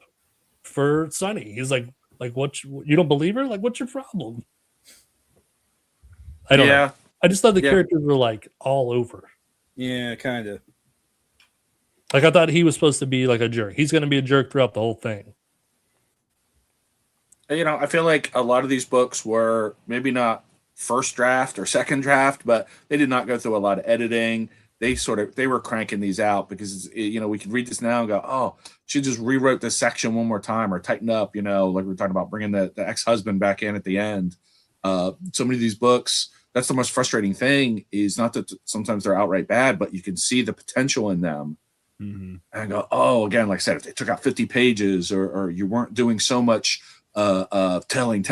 for Sunny. He's like, "What? You don't believe her? Like, what's your problem?" I don't know. I just thought the characters were like all over. Yeah, kind of. Like I thought he was supposed to be like a jerk. He's going to be a jerk throughout the whole thing. I feel like a lot of these books were maybe not first draft or second draft, but they did not go through a lot of editing. They were cranking these out because we could read this now and go, "Oh, she just rewrote this section one more time or tightened up." Like we were talking about bringing the ex-husband back in at the end. So many of these books, that's the most frustrating thing, is not that sometimes they're outright bad, but you can see the potential in them. And I go, "Oh, again, like I said, if they took out 50 pages or you weren't doing so much telling,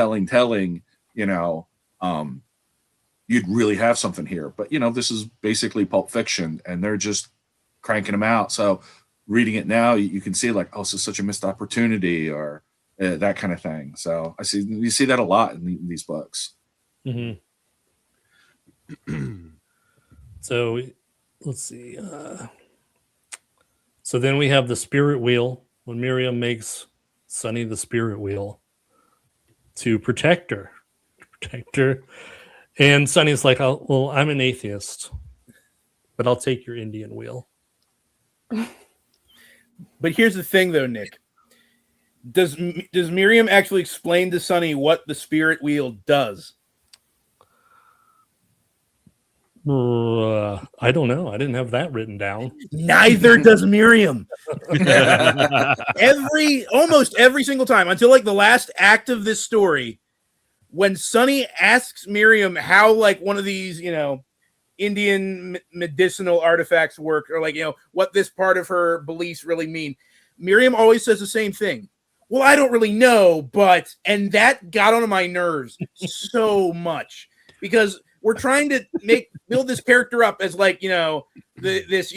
you'd really have something here." But this is basically Pulp Fiction, and they're just cranking them out. So reading it now, you can see like, "Oh, this is such a missed opportunity," or that kind of thing. So you see that a lot in these books. So let's see. So then we have the spirit wheel when Miriam makes Sunny the spirit wheel to protect her. And Sunny's like, "Oh, well, I'm an atheist, but I'll take your Indian wheel." But here's the thing, though, Nick. Does Miriam actually explain to Sunny what the spirit wheel does? I don't know. I didn't have that written down. Neither does Miriam. Almost every single time until like the last act of this story, when Sunny asks Miriam how like one of these, Indian medicinal artifacts work, or like, what this part of her beliefs really mean, Miriam always says the same thing. "Well, I don't really know, but," and that got on my nerves so much because we're trying to build this character up as like, this,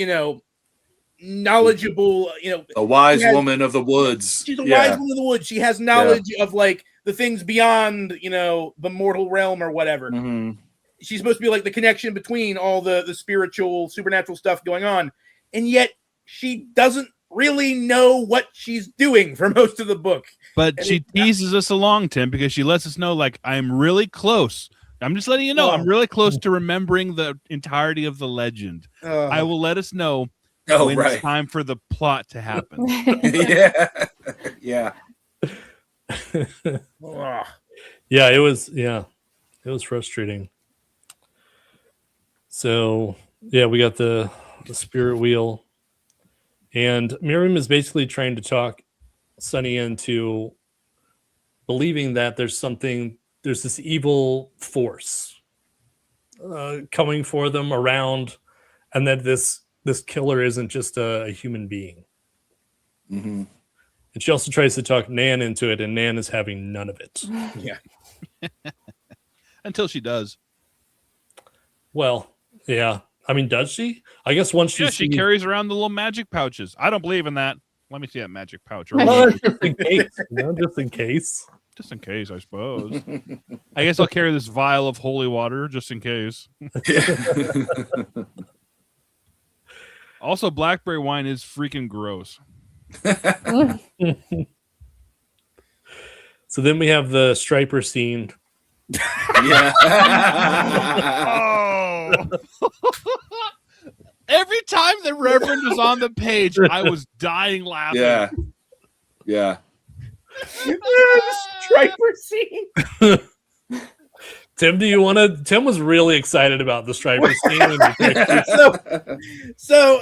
knowledgeable, a wise woman of the woods. She's a wise woman of the woods. She has knowledge of like the things beyond, the mortal realm or whatever. Mm-hmm. She's supposed to be like the connection between all the spiritual, supernatural stuff going on. And yet she doesn't really know what she's doing for most of the book. But she teases us along, Tim, because she lets us know, like, I'm really close. I'm just letting you know, I'm really close to remembering the entirety of the legend. I will let us know when it's time for the plot to happen. Yeah. Yeah, it was frustrating. So yeah, we got the spirit wheel, and Miriam is basically trying to talk Sunny into believing that there's this evil force coming for them around, and that this killer isn't just a human being. Mm-hmm. And she also tries to talk Nan into it, and Nan is having none of it. Yeah. Until she does. Well, yeah. I mean, does she? I guess once she carries around the little magic pouches. I don't believe in that. Let me see that magic pouch. Well, just in case. Just in case. Just in case, I suppose. I guess I'll carry this vial of holy water just in case. Also, blackberry wine is freaking gross. So then we have the Striper scene. Yeah. Every time the Reverend was on the page, I was dying laughing. Yeah. Striper scene. Tim, Tim was really excited about the Striper scene. So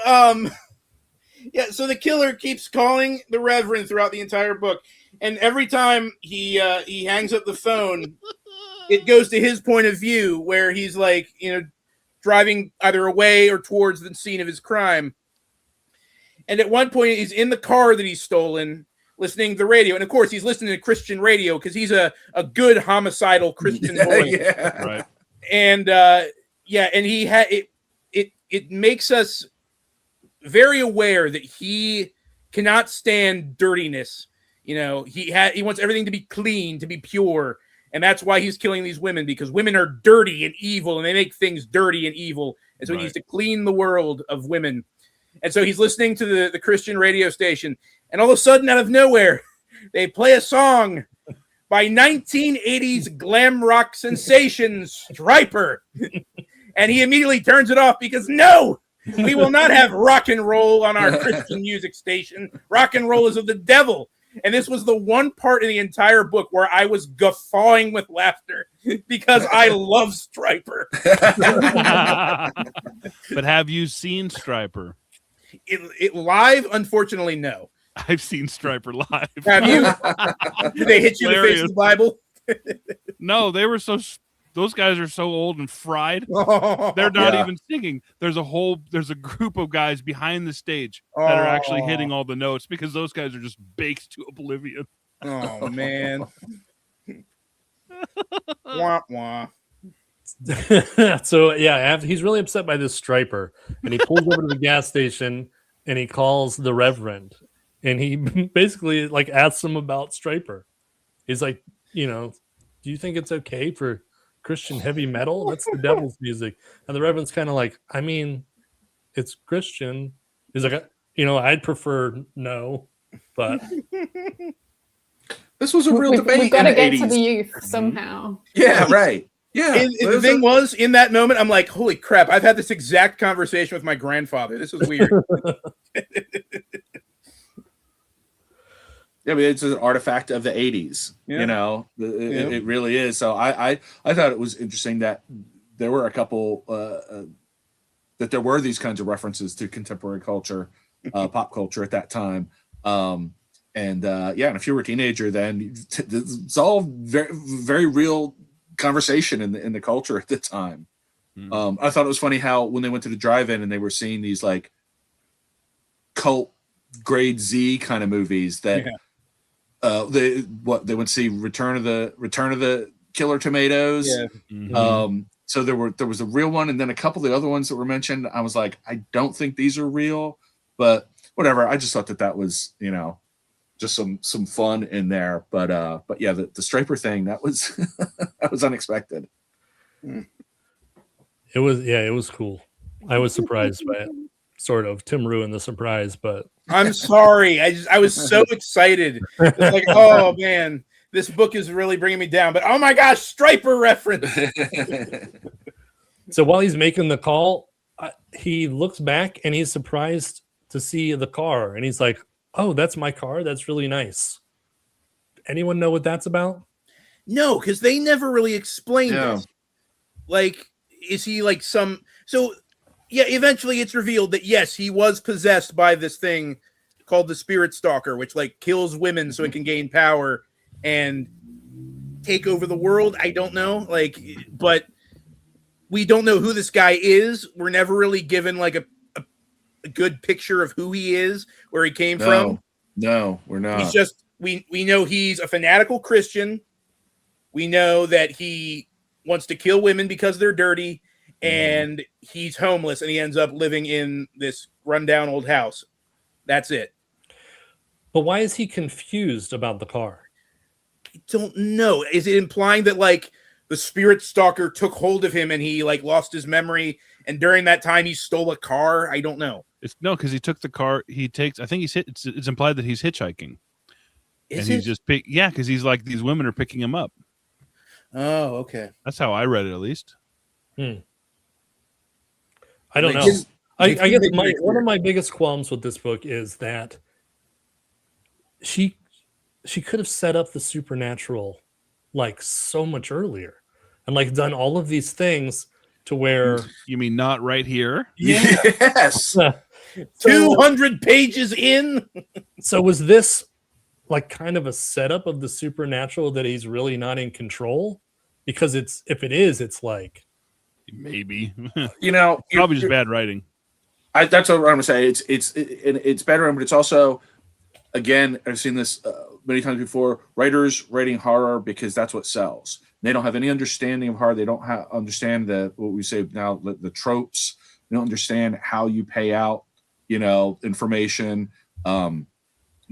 the killer keeps calling the Reverend throughout the entire book, and every time he hangs up the phone, it goes to his point of view where he's like, driving either away or towards the scene of his crime. And at one point, he's in the car that he's stolen, listening to the radio, and of course, he's listening to Christian radio because he's a good homicidal Christian boy. Yeah. Right. And and he had it makes us very aware that he cannot stand dirtiness. He wants everything to be clean, to be pure, and that's why he's killing these women, because women are dirty and evil, and they make things dirty and evil, and so he needs to clean the world of women. And so he's listening to the Christian radio station, and all of a sudden, out of nowhere, they play a song by 1980s glam rock sensation Striper, and he immediately turns it off because no, we will not have rock and roll on our Christian music station. Rock and roll is of the devil. And this was the one part in the entire book where I was guffawing with laughter because I love Striper. But have you seen Striper? It live? Unfortunately, no. I've seen Striper live. Have you? Did they hit you in the face with the Bible? No, those guys are so old and fried. They're not even singing. There's a group of guys behind the stage that are actually hitting all the notes because those guys are just baked to oblivion. Oh man. Wah, wah. So yeah, he's really upset by this Striper, and he pulls over to the gas station and he calls the Reverend, and he basically like asks him about Striper. He's like, do you think it's okay for Christian heavy metal? That's the devil's music. And the Reverend's kind of like, I mean, it's Christian. He's like, I'd prefer no, but this was a real debate. We've got to get 80s. to the youth somehow. Yeah, right. Yeah. And the thing was, in that moment, I'm like, holy crap, I've had this exact conversation with my grandfather. This is weird. Yeah, but it's an artifact of the 80s. Yeah. It really is. So I thought it was interesting that there were a couple that there were these kinds of references to contemporary culture, pop culture at that time. And if you were a teenager, then it's all very, very real conversation in the culture at the time. Mm-hmm. I thought it was funny how when they went to the drive-in and they were seeing these like cult grade Z kind of movies that. Yeah. They went to see Return of the Killer Tomatoes, So there was a real one, and then a couple of the other ones that were mentioned. I was like, I don't think these are real, but whatever. I just thought that was, just some fun in there. But yeah, the Striper thing, that was that was unexpected. It was cool. I was surprised by it. Sort of. Tim ruined the surprise, but I'm sorry. I was so excited. It's like, oh man, this book is really bringing me down. But oh my gosh, Striper reference. So while he's making the call, he looks back and he's surprised to see the car, and he's like, "Oh, that's my car. That's really nice." Anyone know what that's about? No, because they never really explained No. this. Like, is he like some? So, yeah. Eventually, it's revealed that yes, he was possessed by this thing called the Spirit Stalker, which like kills women so it can gain power and take over the world. I don't know, like, but we don't know who this guy is. We're never really given like a good picture of who he is, where he came from. No, we're not. He's just we know he's a fanatical Christian. We know that he wants to kill women because they're dirty, and he's homeless, and he ends up living in this rundown old house. That's it. But why is he confused about the car? I don't know. Is it implying that like the Spirit Stalker took hold of him and he like lost his memory, and during that time he stole a car? I don't know. Because he took the car. I think it's implied that he's hitchhiking. Is He's it? just because he's like, these women are picking him up. Oh, okay. That's how I read it, at least. I don't They know. didn't- I they guess didn't make it one clear. of my biggest qualms with this book is that she could have set up the supernatural like so much earlier and like done all of these things to where You mean not right here? Yes. 200 pages in. So was this like kind of a setup of the supernatural that he's really not in control? Because if it is, it's like Maybe. you're- Probably just bad writing. That's what I'm gonna say. It's better, but it's also, again, I've seen this many times before. Writers writing horror because that's what sells. They don't have any understanding of horror. They don't understand what we say now, the tropes. They don't understand how you pay out, information. And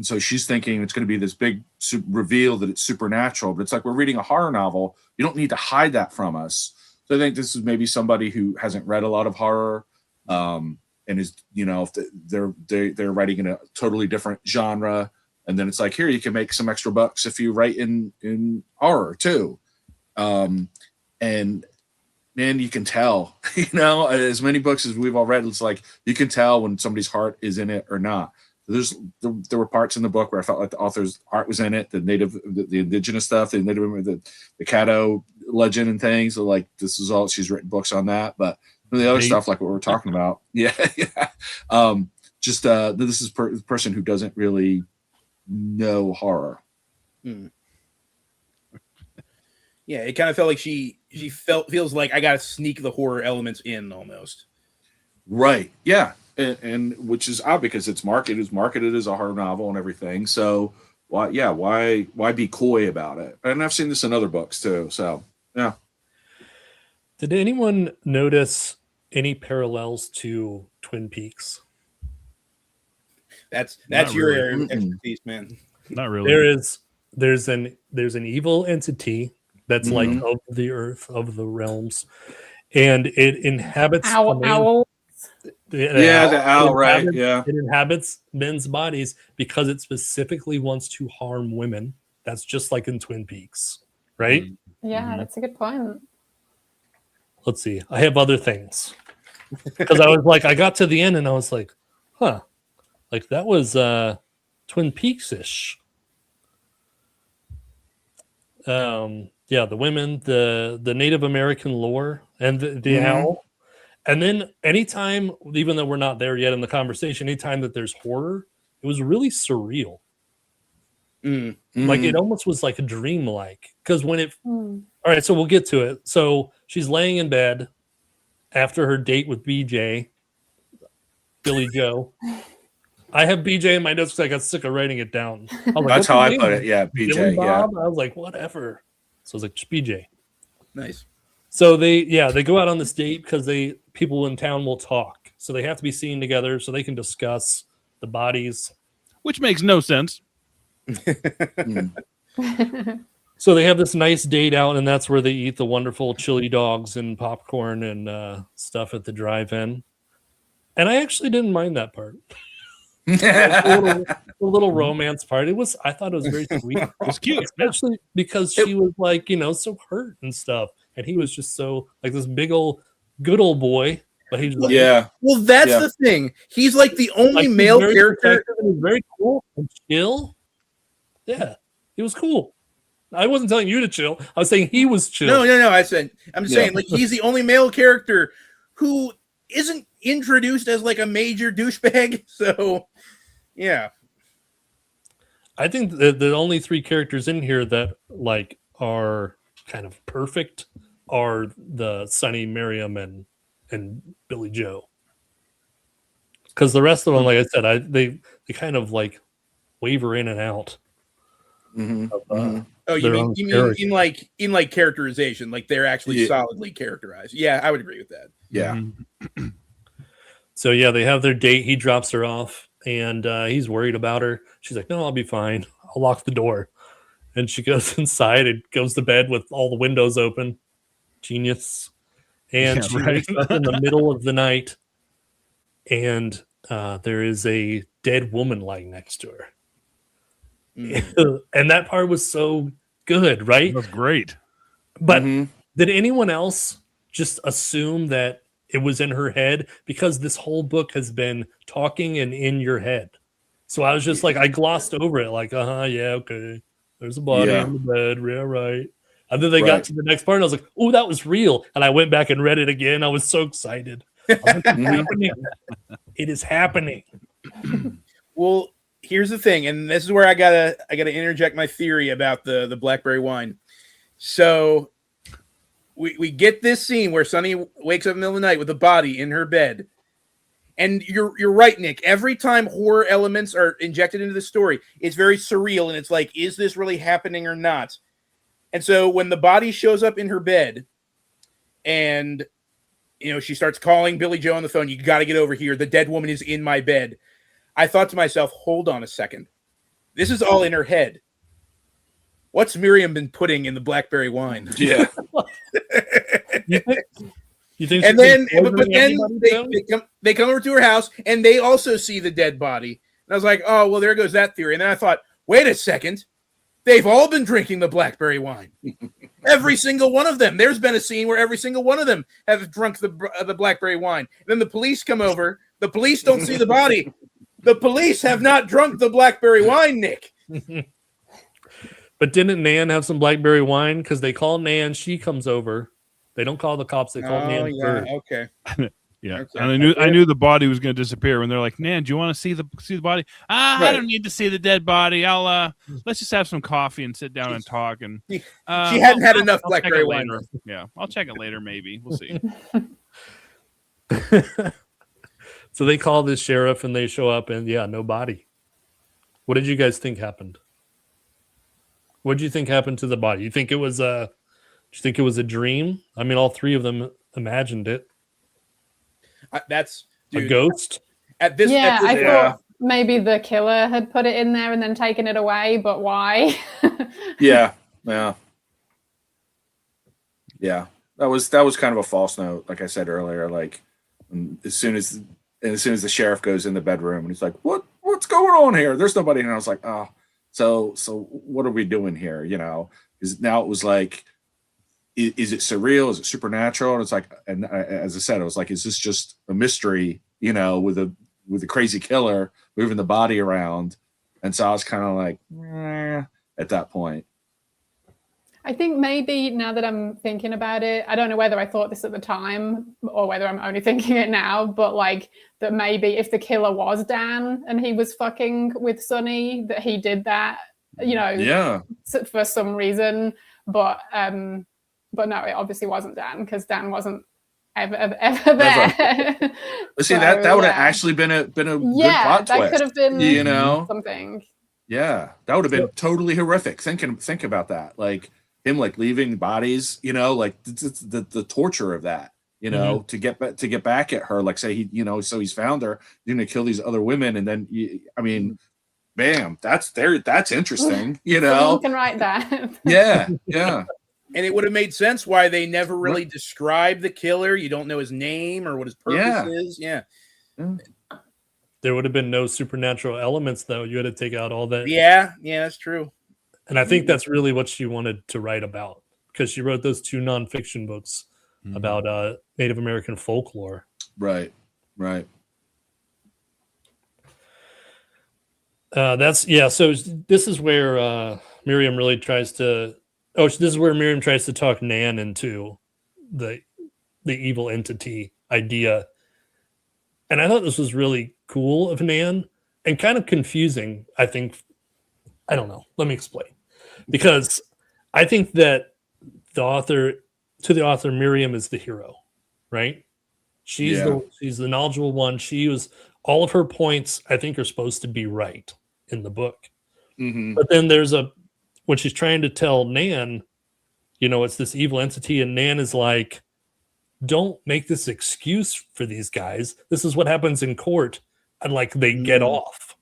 so she's thinking it's going to be this big reveal that it's supernatural, but it's like we're reading a horror novel. You don't need to hide that from us. So I think this is maybe somebody who hasn't read a lot of horror, and is, if they're writing in a totally different genre, and then it's like, here, you can make some extra bucks if you write in horror too. And man, you can tell, as many books as we've all read, it's like you can tell when somebody's heart is in it or not. There were parts in the book where I felt like the author's heart was in it, the indigenous stuff, the Caddo legend and things. So like this is all, she's written books on that, but the other stuff, like what we're talking about, this is a person who doesn't really know horror. Yeah, it kind of felt like she feels like I got to sneak the horror elements in almost. Right. Yeah. And which is odd because it's marketed as a horror novel and everything. So why be coy about it? And I've seen this in other books too. So yeah. Did anyone notice any parallels to Twin Peaks? That's Not your really. area of expertise, man. Not really. There's an evil entity that's like of the earth, of the realms, and it inhabits Owl. The owl, right? Yeah. It inhabits men's bodies because it specifically wants to harm women. That's just like in Twin Peaks, right? Yeah, that's a good point. Let's see. I have other things because I was like, I got to the end and I was like, huh, like that was Twin Peaks-ish. Yeah, the women, the Native American lore, and the owl. And then anytime, even though we're not there yet in the conversation, anytime that there's horror, it was really surreal. Like it almost was like a dreamlike. Because when it all right, so we'll get to it. So she's laying in bed after her date with BJ, Billy Joe. I have BJ in my notes because I got sick of writing it down. I was like, That's what's how her I name? put it. Yeah, Billy BJ. Yeah. Bob? I was like, whatever. So I was like, just BJ. Nice. So they go out on this date because people in town will talk. So they have to be seen together so they can discuss the bodies. Which makes no sense. So they have this nice date out, and that's where they eat the wonderful chili dogs and popcorn and stuff at the drive-in. And I actually didn't mind that part. A little romance part. I thought it was very sweet. It was cute, especially because she was like, so hurt and stuff, and he was just so like this big old good old boy. But he's like, Well, that's the thing. He's like the only male character. He's very cool and chill. Yeah, he was cool. I wasn't telling you to chill. I was saying he was chill. No. I'm saying like he's the only male character who isn't introduced as like a major douchebag. So, yeah. I think the only three characters in here that like are kind of perfect are the Sunny, Miriam, and Billy Joe. Because the rest of them, like I said, they kind of like waver in and out. Oh, you mean in like characterization, like they're actually solidly characterized. Yeah, I would agree with that. Yeah. So yeah, they have their date. He drops her off, and he's worried about her. She's like, "No, I'll be fine. I'll lock the door." And she goes inside and goes to bed with all the windows open. Genius. And she wakes up in the middle of the night, and there is a dead woman lying next to her. And that part was so good, right? That was great. But did anyone else just assume that it was in her head? Because this whole book has been talking and in your head. So I was just like, I glossed over it, like, yeah, okay. There's a body on the bed, yeah, right. And then they got to the next part, and I was like, oh, that was real. And I went back and read it again. I was so excited. It is happening. Well, here's the thing, and this is where I gotta interject my theory about the blackberry wine. So we get this scene where Sunny wakes up in the middle of the night with a body in her bed. And you're right, Nick. Every time horror elements are injected into the story, it's very surreal, and it's like, is this really happening or not? And so when the body shows up in her bed, and she starts calling Billy Joe on the phone, "You got to get over here. The dead woman is in my bed." I thought to myself, hold on a second. This is all in her head. What's Miriam been putting in the blackberry wine? Yeah. You think? And then, but then they come over to her house, and they also see the dead body. And I was like, oh, well, there goes that theory. And then I thought, wait a second. They've all been drinking the blackberry wine. Every single one of them. There's been a scene where every single one of them have drunk the blackberry wine. And then the police come over. The police don't see the body. The police have not drunk the blackberry wine, Nick. But didn't Nan have some blackberry wine? Because they call Nan. She comes over. They don't call the cops. They call Nan first. Okay. Yeah, okay. And I knew the body was going to disappear when they're like, "Nan, do you want to see the body?" I don't need to see the dead body. Let's just have some coffee and sit down and talk. And she hadn't had enough blackberry wine. Later. Yeah, I'll check it later. Maybe we'll see. So they call the sheriff and they show up, and no body. What did you guys think happened? What did you think happened to the body? You think it was a dream? I mean, all three of them imagined it. That's a ghost. I thought maybe the killer had put it in there and then taken it away, but why? Yeah. That was kind of a false note, like I said earlier. Like as soon as the sheriff goes in the bedroom and he's like, "What's going on here? There's nobody." And I was like, "Oh, so what are we doing here?" Because now it was like, is it surreal? Is it supernatural? And it's like, and as I said, it was like, is this just a mystery? With a crazy killer moving the body around. And so I was kind of like, at that point. I think maybe now that I'm thinking about it, I don't know whether I thought this at the time or whether I'm only thinking it now, but like that maybe if the killer was Dan and he was fucking with Sunny, that he did that, for some reason. But no, it obviously wasn't Dan, because Dan wasn't ever there. But see, that would have actually been a good plot twist. That could have been something. Yeah, that would have been totally horrific. Think about that. Like him like leaving bodies, you know, like the torture of that, you know, to get back at her, like say he, you know, so he's found her, you're gonna kill these other women, and then I mean, bam, that's interesting, you know. Someone can write that. Yeah. And it would have made sense why they never really describe the killer. You don't know his name or what his purpose is. Yeah. There would have been no supernatural elements, though. You had to take out all that. Yeah, that's true. And I think that's really what she wanted to write about, because she wrote those 2 nonfiction books about Native American folklore. Right. So this is where Miriam really tries to. Oh, this is where Miriam tries to talk Nan into the evil entity idea. And I thought this was really cool of Nan and kind of confusing, I think. I don't know. Let me explain. Because I think that the author, Miriam is the hero, right? She's the knowledgeable one. She was, all of her points, I think, are supposed to be right in the book. But then when she's trying to tell Nan, you know, it's this evil entity, and Nan is like, don't make this excuse for these guys. This is what happens in court. And like they get off,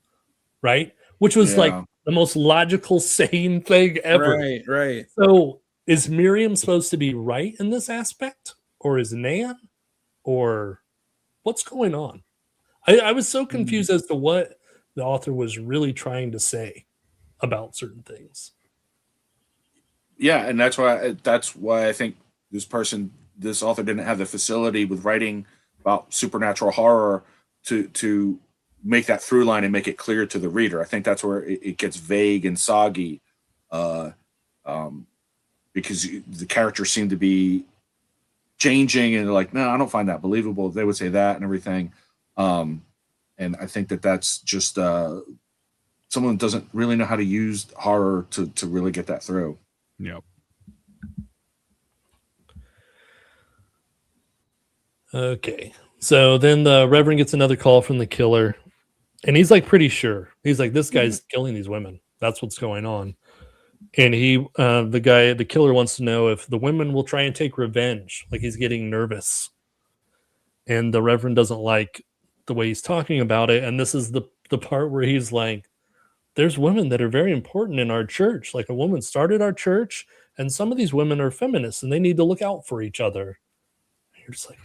right? Which was like the most logical, sane thing ever. Right. So is Miriam supposed to be right in this aspect? Or is Nan? Or what's going on? I was so confused as to what the author was really trying to say about certain things. Yeah, and that's why I think this author didn't have the facility with writing about supernatural horror to make that through line and make it clear to the reader. I think that's where it gets vague and soggy, because the characters seem to be changing, and they're like, no, I don't find that believable. They would say that and everything. And I think that's just someone doesn't really know how to use horror to really get that through. Yep. Okay. So then the Reverend gets another call from the killer, and he's like pretty sure. He's like, this guy's killing these women. That's what's going on. And the killer wants to know if the women will try and take revenge. Like he's getting nervous. And the Reverend doesn't like the way he's talking about it. And this is the part where he's like, there's women that are very important in our church. Like a woman started our church, and some of these women are feminists and they need to look out for each other. And you're just like,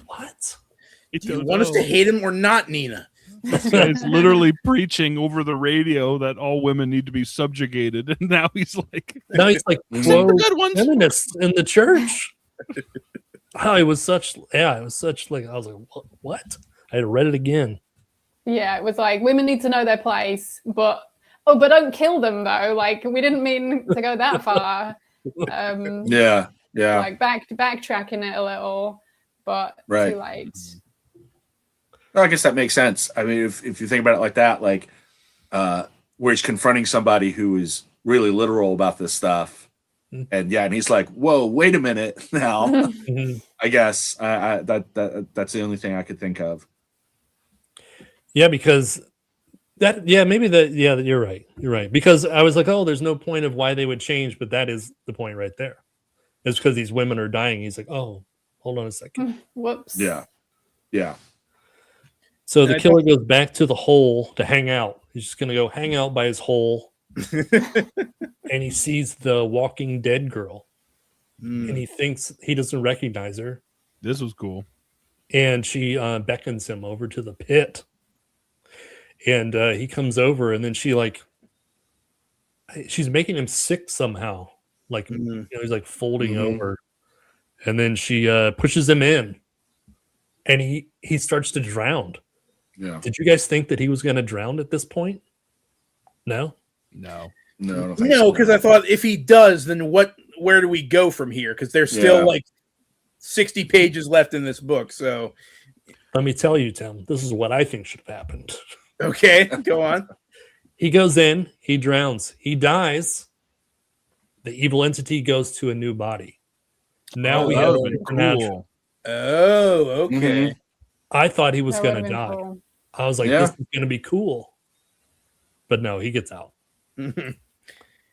what? Do you want us to hate him or not, Nina? This guy's literally preaching over the radio that all women need to be subjugated, and now he's like, good ones. Feminists in the church. Oh, it was such like, I was like, what? I had to read it again. Yeah, it was like, women need to know their place, but don't kill them though. Like, we didn't mean to go that far. Yeah. Like backtracking it a little, but too late. Well, I guess that makes sense. I mean, if you think about it like that, like where he's confronting somebody who is really literal about this stuff, and he's like, "Whoa, wait a minute now." I guess that's the only thing I could think of. Yeah, because you're right. You're right. Because I was like, oh, there's no point of why they would change, but that is the point right there. It's because these women are dying. He's like, oh, hold on a second. Whoops. Yeah. So the killer goes back to the hole to hang out. He's just going to go hang out by his hole. And he sees the Walking Dead girl. And he thinks he doesn't recognize her. This was cool. And she beckons him over to the pit. And he comes over, and then she's making him sick somehow. Like, he's like folding over. And then she pushes him in. And he starts to drown. Yeah. Did you guys think that he was going to drown at this point? No? No, because I thought if he does, then where do we go from here? Because there's still like 60 pages left in this book. So let me tell you, Tim, this is what I think should have happened. Okay, go on. He goes in, he drowns, he dies. The evil entity goes to a new body. Now we have cool. Oh, okay. I thought he was going to die. Cool. I was like, this is going to be cool. But no, he gets out.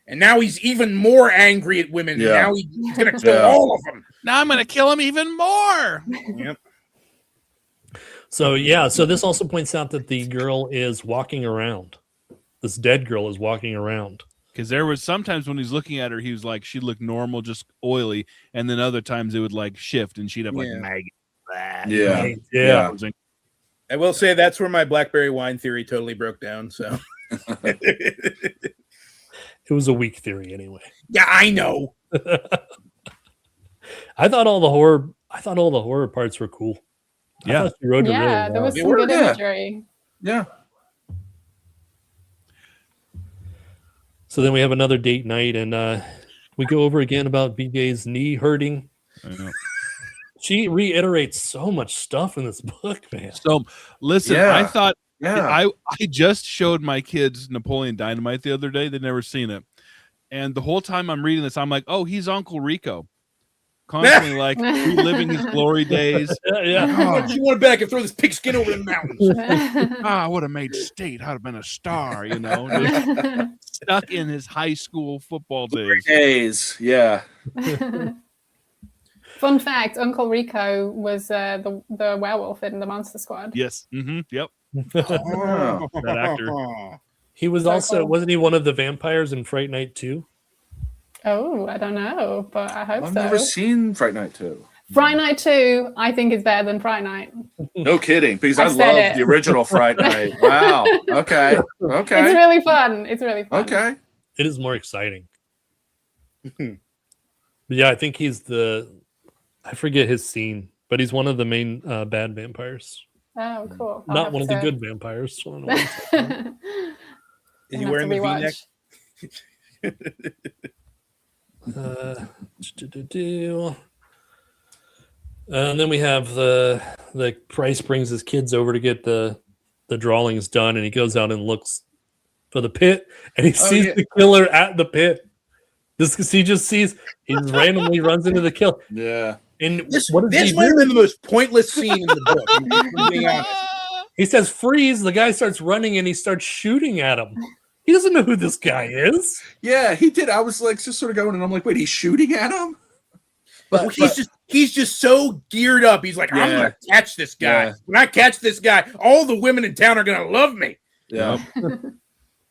And now he's even more angry at women. Yeah. Now he's going to kill all of them. Now I'm going to kill him even more. Yep. So this also points out that the girl is walking around. This dead girl is walking around. Because there was sometimes when he's looking at her, he was like, she looked normal, just oily. And then other times it would like shift and she'd have like maggots. Yeah. I will say that's where my blackberry wine theory totally broke down. So It was a weak theory anyway. yeah, I know. I thought all the horror parts were cool. I thought she wrote it really well. There was some good imagery. Yeah. So then we have another date night, and we go over again about BJ's knee hurting. I know. She reiterates so much stuff in this book, man. So listen, Yeah. I thought Yeah. I just showed my kids Napoleon Dynamite the other day. They'd never seen it. And the whole time I'm reading this, I'm like, oh, he's Uncle Rico. Constantly like reliving his glory days. Oh, she wanted back and throw this pigskin over the mountains. I would have made state. I'd have been a star, just stuck in his high school football days. Yeah. Fun fact: Uncle Rico was the werewolf in the Monster Squad. Yes. Yep. Oh. That actor. He was also, wasn't he one of the vampires in Fright Night 2? Oh, I don't know, but I hope I've so. never seen Fright Night 2. Fright Night 2, I think, is better than Fright Night. No kidding, because I I said love it. the original Fright Night. Wow. Okay. It's really fun. It's really fun. Okay. It is more exciting. But yeah, I think he's I forget his scene, but he's one of the main bad vampires. Oh, cool. I'll Not have one of the to- good vampires. Is he I'll wearing have the to V-neck? rewatch. And then we have the Price brings his kids over to get the drawings done, and he goes out and looks for the pit, and he sees the killer at the pit. He just sees, he randomly runs into the kill. Yeah. And This what does he might have do? been the most pointless scene in the book. I'm being honest. He says freeze. The guy starts running, and he starts shooting at him. He doesn't know who this guy is. Yeah, he did. I was like just sort of going, and I'm like, wait, he's shooting at him? Well, he's just so geared up. He's like, I'm gonna catch this guy. Yeah. When I catch this guy, all the women in town are gonna love me. Yeah.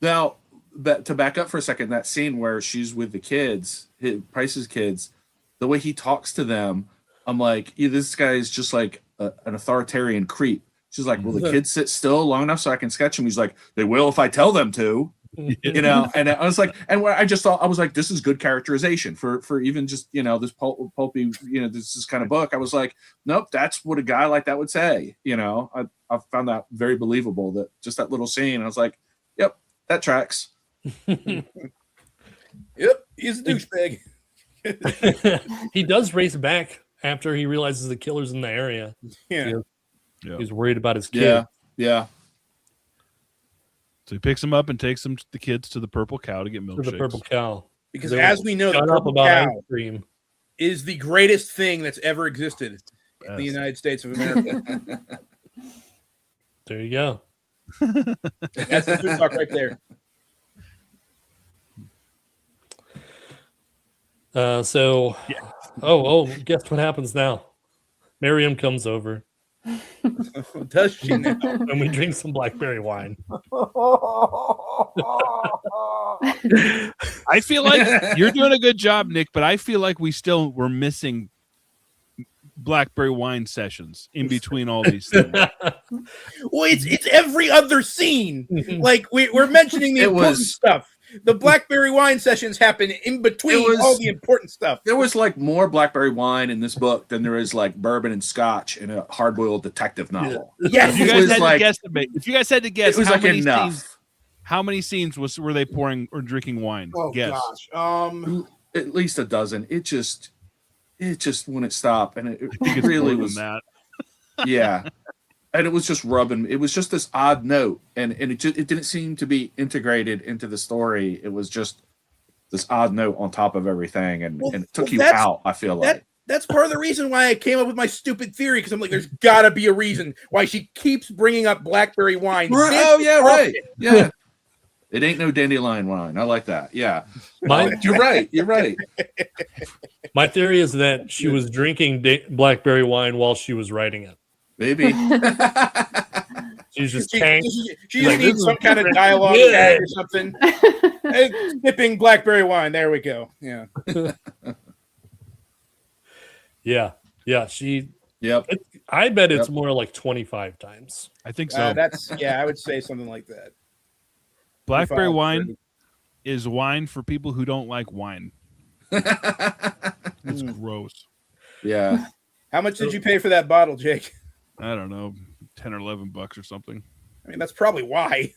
Now, to back up for a second, that scene where she's with the kids, Price's kids, the way he talks to them, I'm like, this guy is just like an authoritarian creep. She's like, will the kids sit still long enough so I can sketch them? He's like, they will if I tell them to. And I was like, and I just thought, I was like, this is good characterization for even just, this pulpy, this kind of book. I was like, nope, that's what a guy like that would say. I found that very believable, that just that little scene. I was like, yep, that tracks. Yep, he's a douchebag. He does race back after he realizes the killer's in the area. Yeah. He's worried about his kid. Yeah. So he picks them up and takes the kids to the Purple Cow to get milkshakes. To the Purple Cow. Because as we know, the Shut up Purple about Cow ice cream. is the greatest thing that's ever existed in the United States of America. There you go. That's the food talk right there. Guess what happens now? Miriam comes over. Does she now? And we drink some blackberry wine. I feel like you're doing a good job, Nick, but I feel like we're missing blackberry wine sessions in between all these things. Well, it's every other scene. Like we're mentioning the important stuff. The blackberry wine sessions happen in between all the important stuff. There was like more blackberry wine in this book than there is like bourbon and scotch in a hard-boiled detective novel. Yeah. If you guys had to guess, it was how like many enough. scenes, how many scenes were they pouring or drinking wine? Oh Guess. gosh. At least a dozen. It just wouldn't stop, and it I think it's really more was than that. Yeah. And it was just rubbing. It was just this odd note, and it didn't seem to be integrated into the story. It was just this odd note on top of everything, and it took you out. I feel like that's part of the reason why I came up with my stupid theory, because I'm like, there's got to be a reason why she keeps bringing up blackberry wine. Oh yeah, right. Yeah. It ain't no dandelion wine. I like that. Yeah. My- You're right. You're right. My theory is that she was drinking blackberry wine while she was writing it. Maybe. She's just She tanked. just like, needs this some is kind of dialogue Yeah. tag or something. Hey, sipping blackberry wine. There we go. Yeah. Yeah. She. Yep. I bet it's Yep. more like 25 times. I think so. I would say something like that. Blackberry 25, wine 30. is wine for people who don't like wine. It's gross. Yeah. How much did you pay for that bottle, Jake? I don't know, $10 or $11 or something. I mean, that's probably why.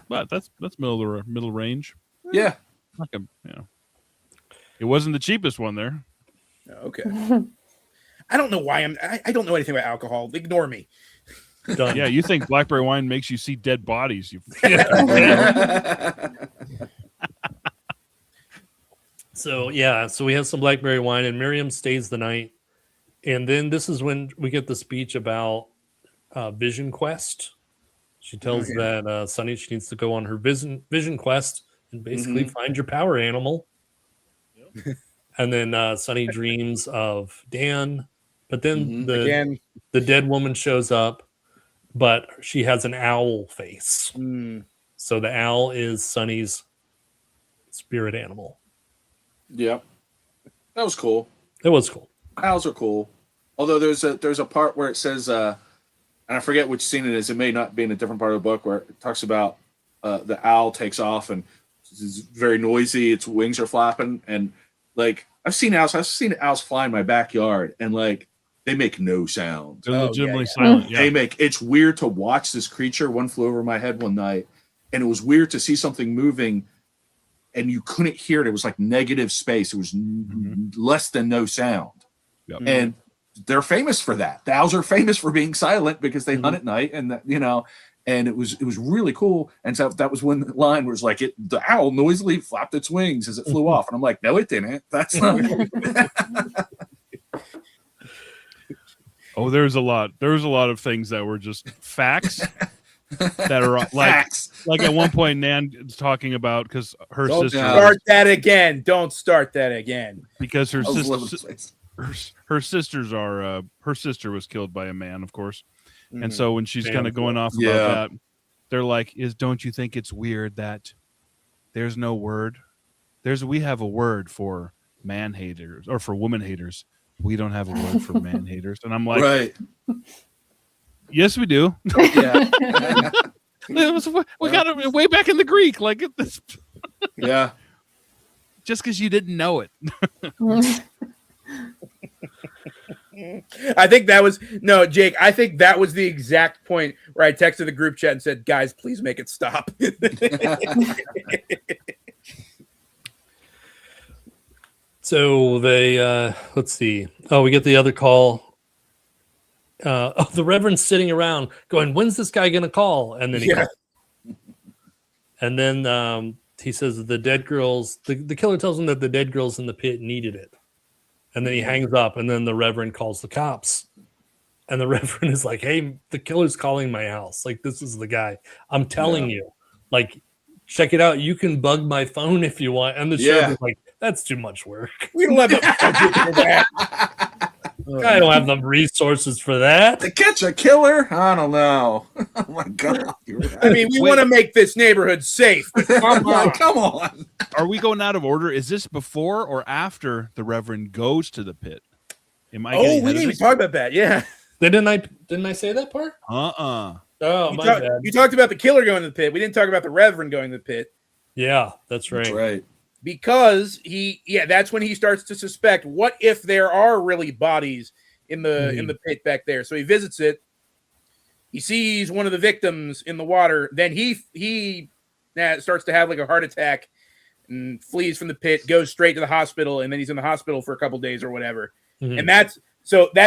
But that's middle range. Yeah. Like it wasn't the cheapest one there. Okay. I don't know why I don't know anything about alcohol. Ignore me. Done. Yeah, you think blackberry wine makes you see dead bodies? So we have some blackberry wine, and Miriam stays the night. And then this is when we get the speech about Vision Quest. She tells that Sunny she needs to go on her vision quest and basically find your power animal. Yep. And then Sunny dreams of Dan, but then the dead woman shows up, but she has an owl face. So the owl is Sunny's spirit animal. Yep. That was cool. It was cool. Owls are cool. Although there's a part where it says, and I forget which scene it is. It may not be in a different part of the book where it talks about the owl takes off and it's very noisy. Its wings are flapping, and like I've seen owls fly in my backyard, and like they make no sound. They're legitimately silent. Yeah. It's weird to watch this creature. One flew over my head one night, and it was weird to see something moving, and you couldn't hear it. It was like negative space. It was less than no sound. Yep. And they're famous for that. The owls are famous for being silent because they hunt at night, and and it was really cool. And so that was when the line was like, the owl noisily flapped its wings as it flew off. And I'm like, no, it didn't. That's not. Oh, there's a lot of things that were just facts that are like Facts. Like at one point Nan is talking about because her Don't sister start that again. Don't start that again. Because her I was loving sister this place. her sisters are her sister was killed by a man, of course. And so when she's kind of going off about that, they're like, don't you think it's weird that there's no word? We have a word for man haters or for woman haters. We don't have a word for man haters. And I'm like, right. Yes, we do. Yeah. We got it way back in the Greek. Like this. Yeah. Just because you didn't know it. I think that was Jake. I think that was the exact point where I texted the group chat and said, "Guys, please make it stop." So they let's see. Oh, we get the other call. The Reverend's sitting around going, "When's this guy gonna call?" And then he calls. And then he says that the dead girls. The killer tells him that the dead girls in the pit needed it. And then he hangs up, and then the Reverend calls the cops. And the Reverend is like, "Hey, the killer's calling my house. Like, this is the guy. I'm telling you. Like, check it out. You can bug my phone if you want." And the sheriff is like, "That's too much work. We don't have the budget for that. I don't have the resources for that." To catch a killer? I don't know. Oh my God. I mean, we want to make this neighborhood safe. But come on. Come on. Are we going out of order? Is this before or after the Reverend goes to the pit? Am I? We didn't even talk about that. Yeah. Didn't I say that part? Oh, my bad. You talked about the killer going to the pit. We didn't talk about the Reverend going to the pit. Yeah, that's right. That's right. Because that's when he starts to suspect, what if there are really bodies in the pit back there? So he visits it. He sees one of the victims in the water. Then he starts to have like a heart attack and flees from the pit, goes straight to the hospital, and then he's in the hospital for a couple days or whatever. Mm-hmm. And that's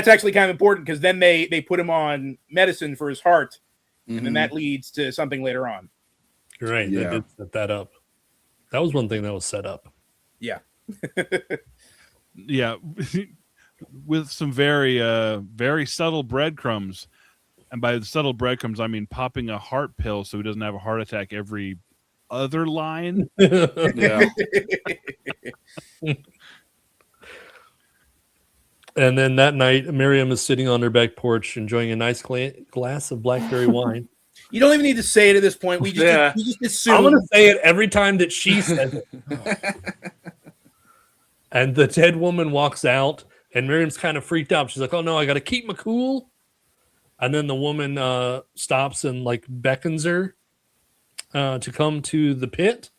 actually kind of important because then they put him on medicine for his heart, and then that leads to something later on. You're right. Yeah. They did set that up. That was one thing that was set up. Yeah. yeah. With some very, very subtle breadcrumbs. And by the subtle breadcrumbs, I mean popping a heart pill so he doesn't have a heart attack every other line. Yeah. And then that night, Miriam is sitting on her back porch enjoying a nice glass of blackberry wine. You don't even need to say it at this point. We just assume. I'm going to say it every time that she says it. And the dead woman walks out, and Miriam's kind of freaked out. She's like, oh, no, I got to keep my cool. And then the woman stops and like beckons her to come to the pit.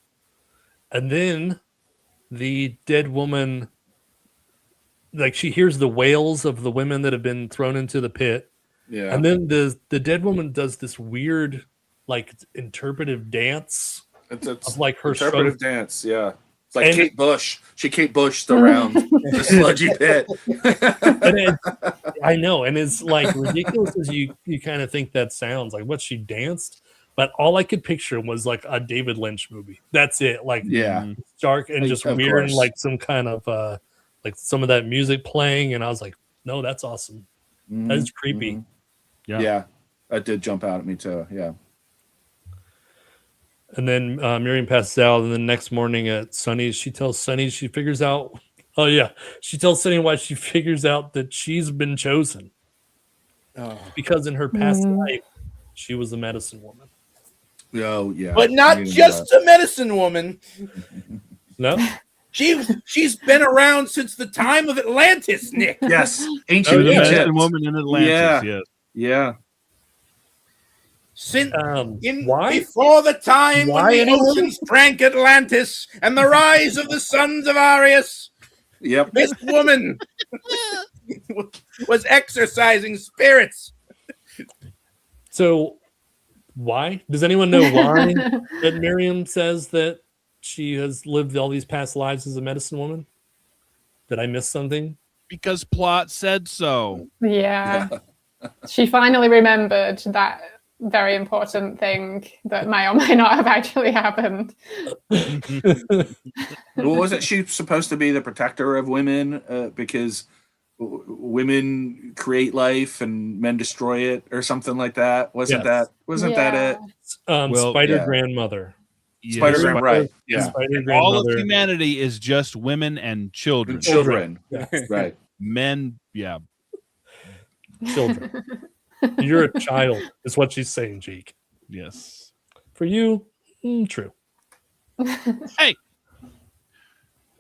And then the dead woman, like she hears the wails of the women that have been thrown into the pit. Yeah. And then the dead woman does this weird, like, interpretive dance. It's like her interpretive dance. Yeah. It's like And- Kate Bush. She Kate Bushed around the sludgy pit. I know, and it's like ridiculous as you kind of think that sounds like what she danced, but all I could picture was like a David Lynch movie. That's it, like Yeah. dark and just Of weird, and course. like some kind of like some of that music playing, and I was like, no, that's awesome. That is creepy. Mhm. Yeah. Yeah. That did jump out at me too. Yeah. And then Miriam passes out, and the next morning at Sunny's, she tells Sunny she figures out. Oh yeah, she tells Sunny why she figures out that she's been chosen because in her past life she was a medicine woman. Oh yeah. But not just a medicine woman. No, She's been around since the time of Atlantis, Nick. Yes. She Ancient was a Egypt. medicine woman in Atlantis. Yeah. Yes. Yeah. Since why? before the time Why when the anyone? oceans drank Atlantis and the rise of the sons of Arius, Yep. this woman was exercising spirits. So why? Does anyone know why that Miriam says that she has lived all these past lives as a medicine woman? Did I miss something? Because plot said so. Yeah. She finally remembered that very important thing that may or may not have actually happened. Well, wasn't she supposed to be the protector of women because women create life and men destroy it or something like that? Wasn't Yes. that it? Well, Spider yeah. grandmother. Spider-Man, right? Yeah. Spider All of grandmother. humanity is just women and children. Children. Yeah. Right. Men, yeah. Children. You're a child, is what she's saying, Jake. Yes. For you, true. Hey.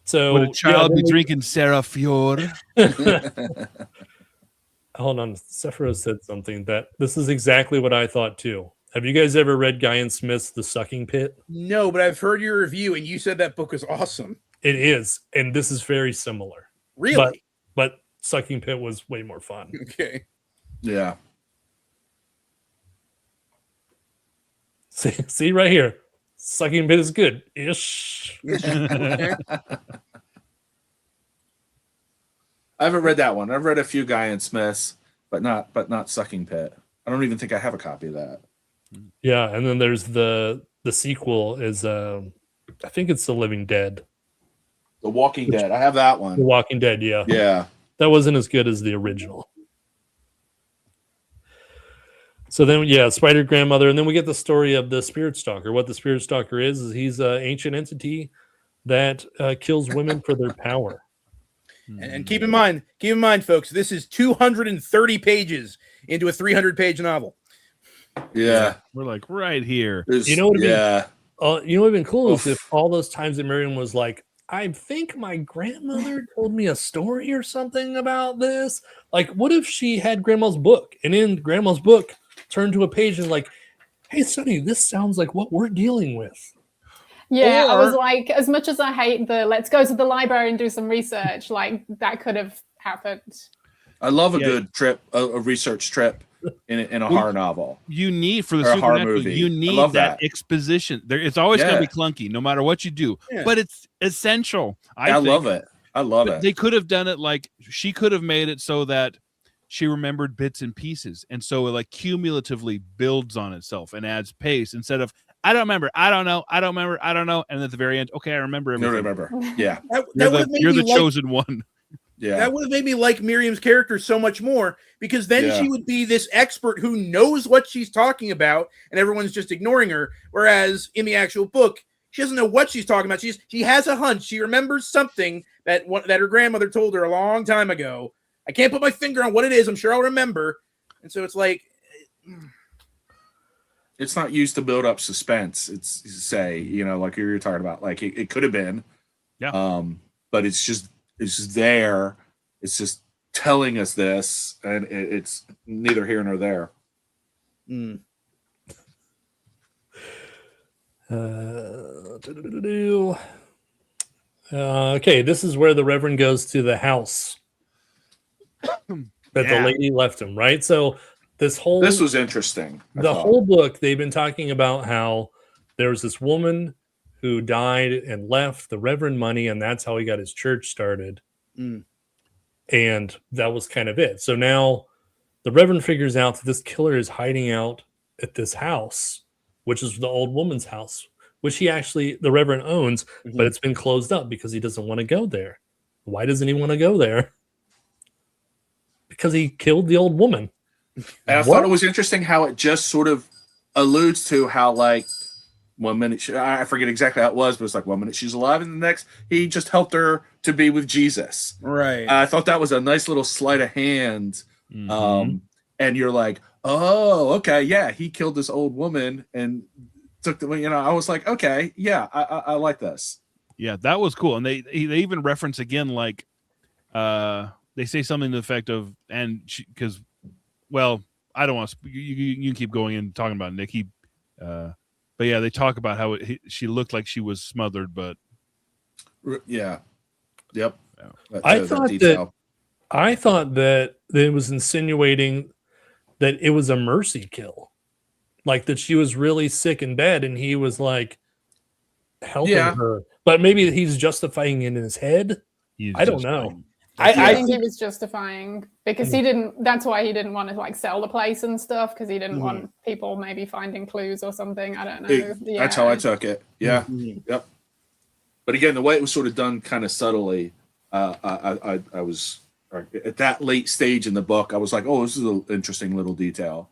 So Would a child then be we- drinking Sarah Fior? Hold on, Sephiroth said something that this is exactly what I thought too. Have you guys ever read Guy and Smith's The Sucking Pit? No, but I've heard your review, and you said that book was awesome. It is, and this is very similar. Really? But Sucking Pit was way more fun. Okay. Yeah. See right here. Sucking Pit is good. Ish. I haven't read that one. I've read a few Guy and Smiths, but not Sucking Pit. I don't even think I have a copy of that. Yeah, and then there's the sequel is I think it's The Living Dead. The Walking Dead. I have that The one. Walking Dead, yeah. Yeah. That wasn't as good as the original. So then, yeah, Spider Grandmother, and then we get the story of the Spirit Stalker. What the Spirit Stalker is he's an ancient entity that kills women for their power. And keep in mind, folks, this is 230 pages into a 300-page novel. Yeah. We're like right here. You know what I mean? Yeah. You know what would have been cool is Oof. if all those times that Miriam was like, I think my grandmother told me a story or something about this. Like, what if she had Grandma's book, and in Grandma's book turned to a page and like, hey, Sonny, this sounds like what we're dealing with. Yeah, I Or- was like, as much as I hate the let's go to the library and do some research, like that could have happened. I love a Yeah. good trip, a research trip in a horror novel. You need for the Or a horror supernatural, movie. you I need love that that. exposition. It's always Yeah. going to be clunky, no matter what you do. Yeah. But it's essential. I think. love it. I love But it. they could have done it like she could have made it so that she remembered bits and pieces, and so it like cumulatively builds on itself and adds pace instead of I don't remember, I don't know, I don't remember, I don't know, and at the very end, okay, I remember I don't everything. remember. Yeah. That You're would have made you're me the like, chosen one. That would have made me like Miriam's character so much more, because then she would be this expert who knows what she's talking about and everyone's just ignoring her. Whereas in the actual book, she doesn't know what she's talking about. She has a hunch. She remembers something that her grandmother told her a long time ago. I can't put my finger on what it is. I'm sure I'll remember. And so it's like, it's not used to build up suspense. It's like you were talking about, like it could have been, but it's just there. It's just telling us this, and it's neither here nor there. Okay, this is where the Reverend goes to the house that the lady left him, right? So this was interesting. The whole book, they've been talking about how there was this woman who died and left the Reverend money, and that's how he got his church started. And that was kind of it. So now the Reverend figures out that this killer is hiding out at this house, which is the old woman's house, which the Reverend owns, but it's been closed up because he doesn't want to go there. Why doesn't he want to go there? Because he killed the old woman. And I thought it was interesting how it just sort of alludes to how, like, 1 minute, I forget exactly how it was, but it's like 1 minute she's alive, and the next he just helped her to be with Jesus. Right. I thought that was a nice little sleight of hand. And you're like, oh, okay, yeah, he killed this old woman and took the, I was like, okay, yeah, I like this. Yeah, that was cool. And they even reference again, like, they say something to the effect of, and because, well, I don't want to, you can keep going and talking about Nick. But yeah, they talk about how she looked like she was smothered, but yeah, yep. I thought that it was insinuating that it was a mercy kill, like that she was really sick in bed, and he was like helping her. But maybe he's justifying it in his head. I don't know. I think he was justifying, because he didn't. That's why he didn't want to like sell the place and stuff, because he didn't want people maybe finding clues or something. I don't know. That's how I took it. Yeah. Yep. But again, the way it was sort of done, kind of subtly, I was at that late stage in the book. I was like, oh, this is an interesting little detail.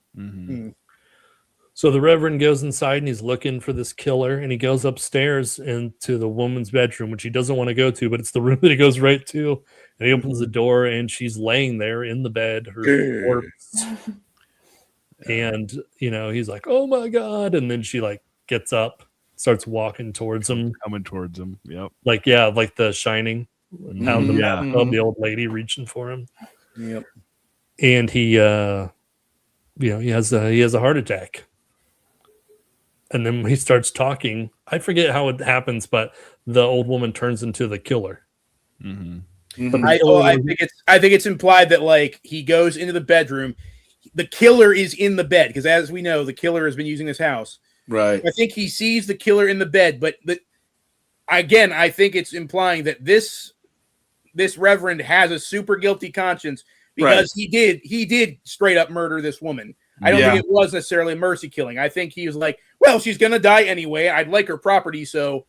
So the Reverend goes inside and he's looking for this killer, and he goes upstairs into the woman's bedroom, which he doesn't want to go to, but it's the room that he goes right to. And he opens the door, and she's laying there in the bed, her corpse. And, he's like, oh my God. And then she like gets up, starts walking towards him. Coming towards him. Yep. Like The Shining. How the old lady reaching for him. Yep. And he, he has a heart attack. And then he starts talking. I forget how it happens, but the old woman turns into the killer. I think it's implied that, like, he goes into the bedroom. The killer is in the bed, because as we know, the killer has been using this house. Right. I think he sees the killer in the bed, but again, I think it's implying that this Reverend has a super guilty conscience, because he did straight up murder this woman. I don't think it was necessarily a mercy killing. I think he was like, well, she's going to die anyway. I'd like her property, so.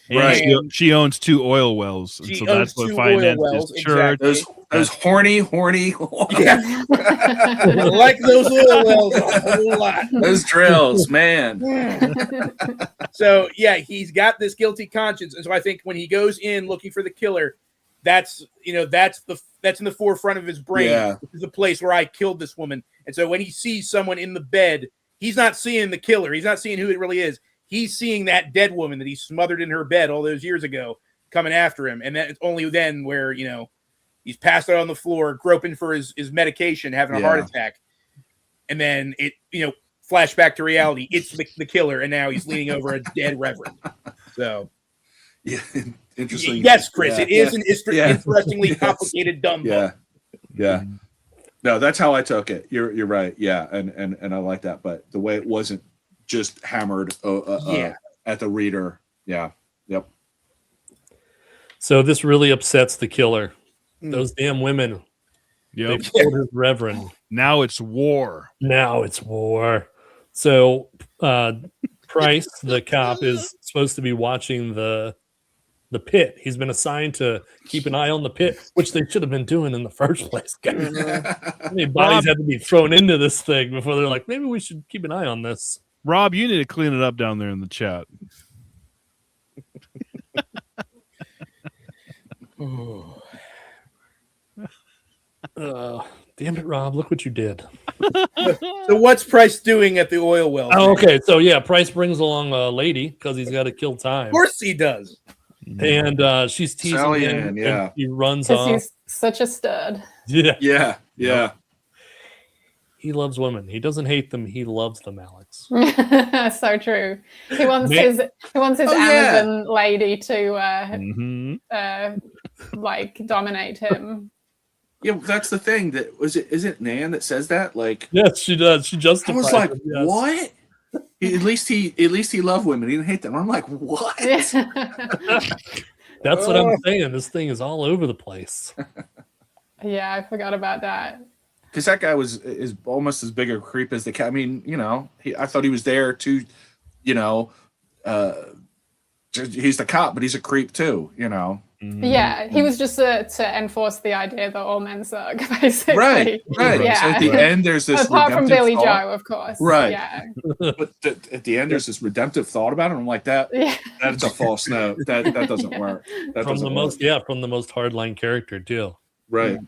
And she owns 2 oil wells. And so that's what finances his church. Exactly. Those horny. Yeah. I like those oil wells a whole lot. Those drills, man. So, yeah, he's got this guilty conscience. And so I think when he goes in looking for the killer, that's in the forefront of his brain. Yeah. This is the place where I killed this woman. And so when he sees someone in the bed, he's not seeing the killer. He's not seeing who it really is. He's seeing that dead woman that he smothered in her bed all those years ago coming after him. And it's only then where, he's passed out on the floor, groping for his medication, having a heart attack. And then it, flash back to reality. It's the killer. And now he's leaning over a dead Reverend. So. Yeah. Interesting. Yes, Chris. It is an interestingly complicated dumb book. Yeah. No, that's how I took it. You're right. Yeah. And I like that. But the way it wasn't just hammered at the reader. Yeah. Yep. So this really upsets the killer. Those damn women. Yep. They killed his Reverend. Now it's war. So Price, the cop, is supposed to be watching the the pit. He's been assigned to keep an eye on the pit, which they should have been doing in the first place, guys. How many bodies had to be thrown into this thing before they're like, maybe we should keep an eye on this? Rob, you need to clean it up down there in the chat. Damn it, Rob! Look what you did. So what's Price doing at the oil well? Oh, okay, so yeah, Price brings along a lady because he's got to kill time. Of course he does. And she's teasing Sally him. Ann, yeah. And he runs Because off. he's such a stud. Yeah, Yeah. he loves women. He doesn't hate them. He loves them, Alex. So true. He wants his Amazon lady to like dominate him. Yeah, that's the thing. Is it Nan that says that? Like, Yes, she does. She justifies. I was like, it, yes. what? At least he loved women. He didn't hate them. I'm like, what? That's what I'm saying. This thing is all over the place. Yeah, I forgot about that. Because that guy is almost as big a creep as the cat. I mean, I thought he was there to, he's the cop, but he's a creep too. Yeah, he was just to enforce the idea that all men suck, basically. Right. Yeah. So at the end, there's this apart from redemptive Billy thought. Joe, of course. Right. Yeah. But at the end, there's this redemptive thought about it. I'm like, that's a false note. That doesn't work. That From doesn't the work. from the most hardline character too. Right. I'm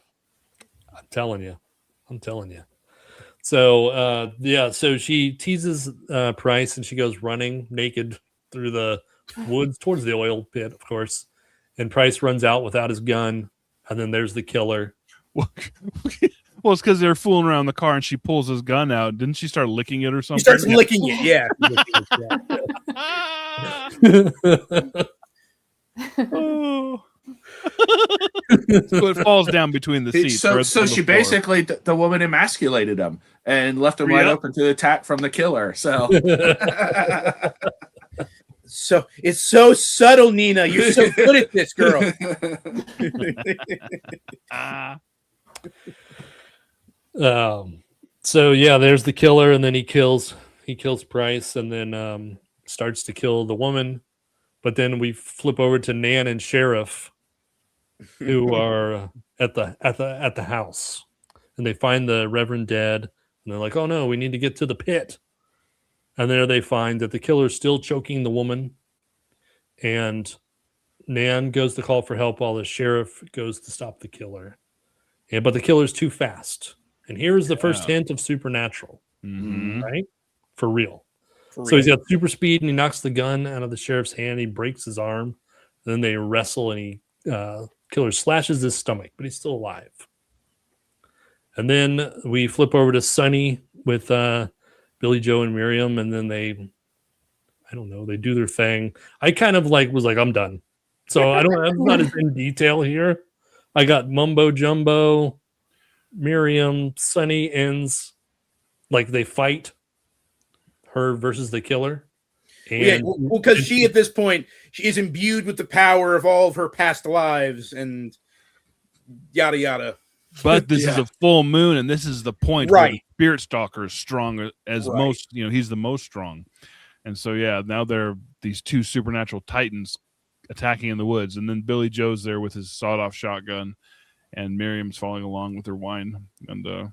telling you. So so she teases Price and she goes running naked through the woods towards the oil pit, of course. And Price runs out without his gun, and then there's the killer. Well, it's because they're fooling around in the car, and she pulls his gun out. Didn't she start licking it or something? He starts licking it, yeah. Oh. So it falls down between the seats. So she basically, the woman emasculated him and left him wide open to attack from the killer. So. So it's so subtle, Nina. You're so good at this, girl. So yeah, there's the killer, and then he kills Price, and then starts to kill the woman. But then we flip over to Nan and Sheriff, who are at the house, and they find the Reverend dead, and they're like, "Oh no, we need to get to the pit." And there they find that the killer's still choking the woman. And Nan goes to call for help while the sheriff goes to stop the killer. But the killer's too fast. And here's the first hint of supernatural. Right? For real. So he's got super speed and he knocks the gun out of the sheriff's hand. He breaks his arm. And then they wrestle and killer slashes his stomach, but he's still alive. And then we flip over to Sunny with Billy Joe and Miriam, and then they do their thing. I kind of was like, I'm done. So I'm not as in detail here. I got mumbo jumbo, Miriam, Sunny ends like they fight her versus the killer. And because she at this point she is imbued with the power of all of her past lives and yada yada. But this is a full moon, and this is the point where the Spirit Stalker is strong as most. He's the most strong, and so now they're these two supernatural titans attacking in the woods, and then Billy Joe's there with his sawed-off shotgun, and Miriam's following along with her wine and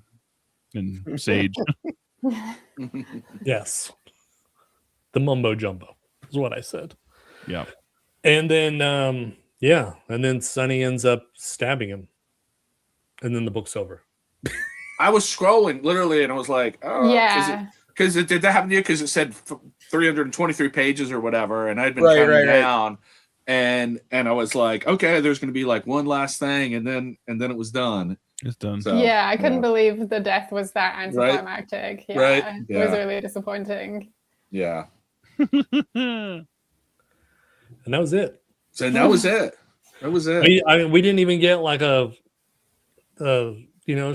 sage. Yes, the mumbo jumbo is what I said. Yeah, and then and then Sonny ends up stabbing him. And then the book's over. I was scrolling literally, and I was like, "Oh, yeah." Because did that happen to you? Because it said 323 pages or whatever, and I'd been counting down, and I was like, "Okay, there's going to be one last thing," and then it was done. It's done. So, yeah, I couldn't believe the death was that anticlimactic. Yeah, it was really disappointing. Yeah. And that was it. So that was it. That was it. We didn't even get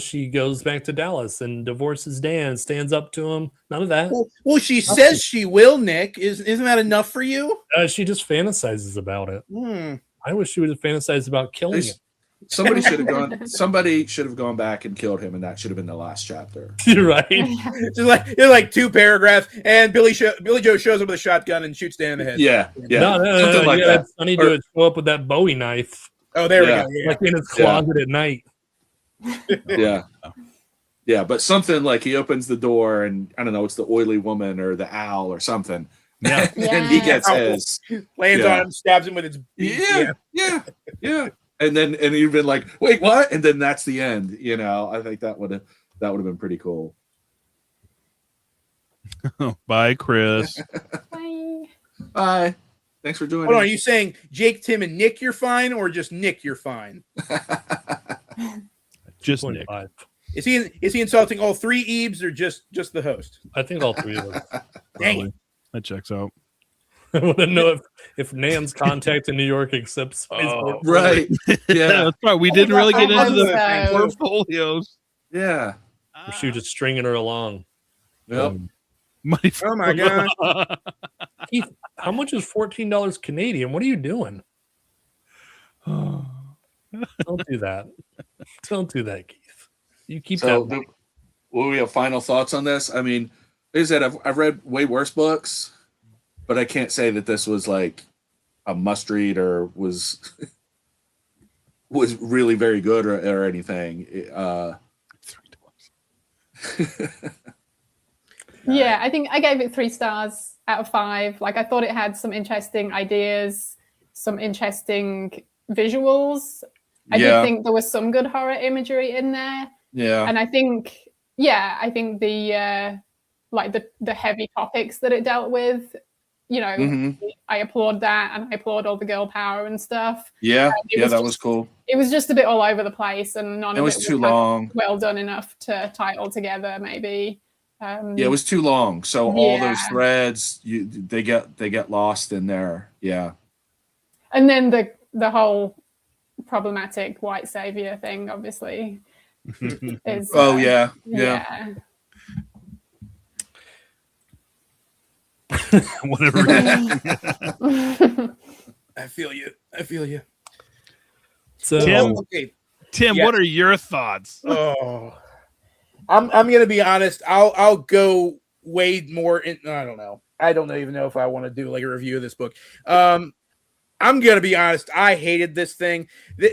she goes back to Dallas and divorces Dan, stands up to him. None of that. Well, she says she will, Nick. Isn't that enough for you? She just fantasizes about it. I wish she would have fantasized about killing him. Somebody should have gone back and killed him, and that should have been the last chapter. You're right. It's like 2 paragraphs, and Billy Joe shows up with a shotgun and shoots Dan in the head. Yeah. No, something like that. Sonny do it. Show up with that Bowie knife. Oh, there we go. Yeah. Like in his closet at night. Yeah, but something like he opens the door and I don't know, it's the oily woman or the owl or something. Yeah. And he gets his lands on him, stabs him with its beak. Yeah. And you've been like, wait, what? And then that's the end. I think that would have been pretty cool. Bye, Chris. Bye. Thanks for joining. Hold on, are you saying Jake, Tim, and Nick you're fine, or just Nick you're fine? Just Nick. Is he insulting all 3 EEBS or just the host? I think all 3 of them. Dang. That checks out. I want to know if Nan's contact in New York accepts. Right. Yeah. That's right. We didn't really get into the portfolios. Yeah. Or she was just stringing her along. Yep. Oh my god. Keith, how much is $14 Canadian? What are you doing? Don't do that. Don't do that, Keith. You keep that. Will we have final thoughts on this? I mean, like I said, I've read way worse books, but I can't say that this was like a must read or was really very good or anything. Yeah, I think I gave it 3 stars out of 5. Like, I thought it had some interesting ideas, some interesting visuals. I did think there was some good horror imagery in there. Yeah. And I think the the heavy topics that it dealt with, I applaud that, and I applaud all the girl power and stuff. Yeah, that was cool. It was just a bit all over the place, and none of it was too long. Well done enough to tie it all together, maybe. It was too long. So all those threads, they get lost in there. Yeah. And then the whole problematic white savior thing, obviously. Is, yeah. Whatever. I feel you. So, Tim, what are your thoughts? Oh, I'm gonna be honest. I'll go way more in. I don't know. I don't even know if I want to do like a review of this book. I'm gonna be honest. I hated this thing.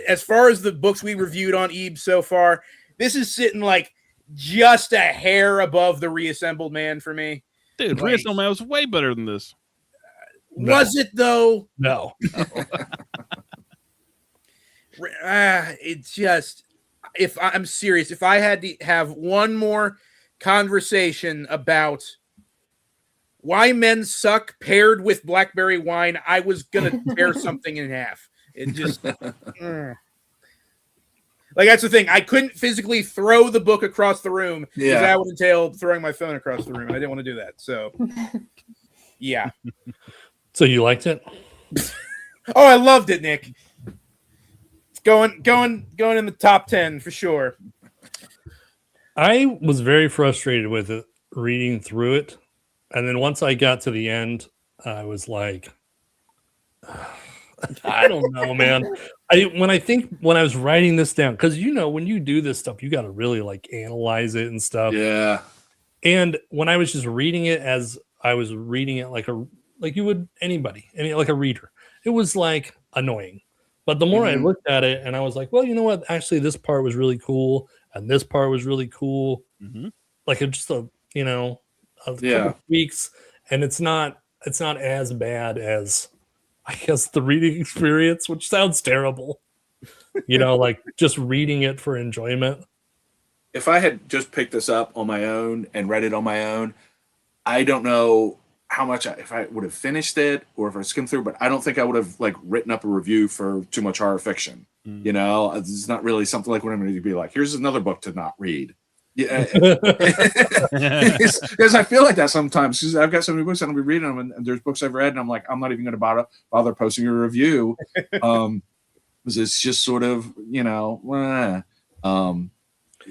As far as the books we reviewed on EEBS so far, this is sitting like just a hair above the Reassembled Man for me. Dude, Reassembled Man was way better than this. Was it though? No. It's just, if I'm serious, if I had to have one more conversation about why men suck paired with blackberry wine, I was gonna tear something in half. It just like, that's the thing. I couldn't physically throw the book across the room because that would entail throwing my phone across the room, and I didn't want to do that. So yeah. So you liked it? Oh, I loved it, Nick. It's going in the top 10 for sure. I was very frustrated with it, reading through it. And then once I got to the end, I was like, I don't know, man. When I was writing this down, because when you do this stuff, you got to really like analyze it and stuff. Yeah. And when I was just reading it as I was reading it like you would anybody, like a reader, it was like annoying. But the more I looked at it, and I was like, well, you know what? Actually, this part was really cool, and this part was really cool. Mm-hmm. Like it's just a couple tweaks, and it's not as bad as I guess the reading experience, which sounds terrible. Like just reading it for enjoyment. If I had just picked this up on my own and read it on my own, I don't know how much if I would have finished it or if I skimmed through, but I don't think I would have like written up a review for Too Much Horror Fiction. It's not really something like what I'm going to be like, here's another book to not read. Yeah. Because I feel like that sometimes, because I've got so many books and I'll be reading them, and there's books I've read and I'm like, I'm not even going to bother posting a review. Because it's just sort of,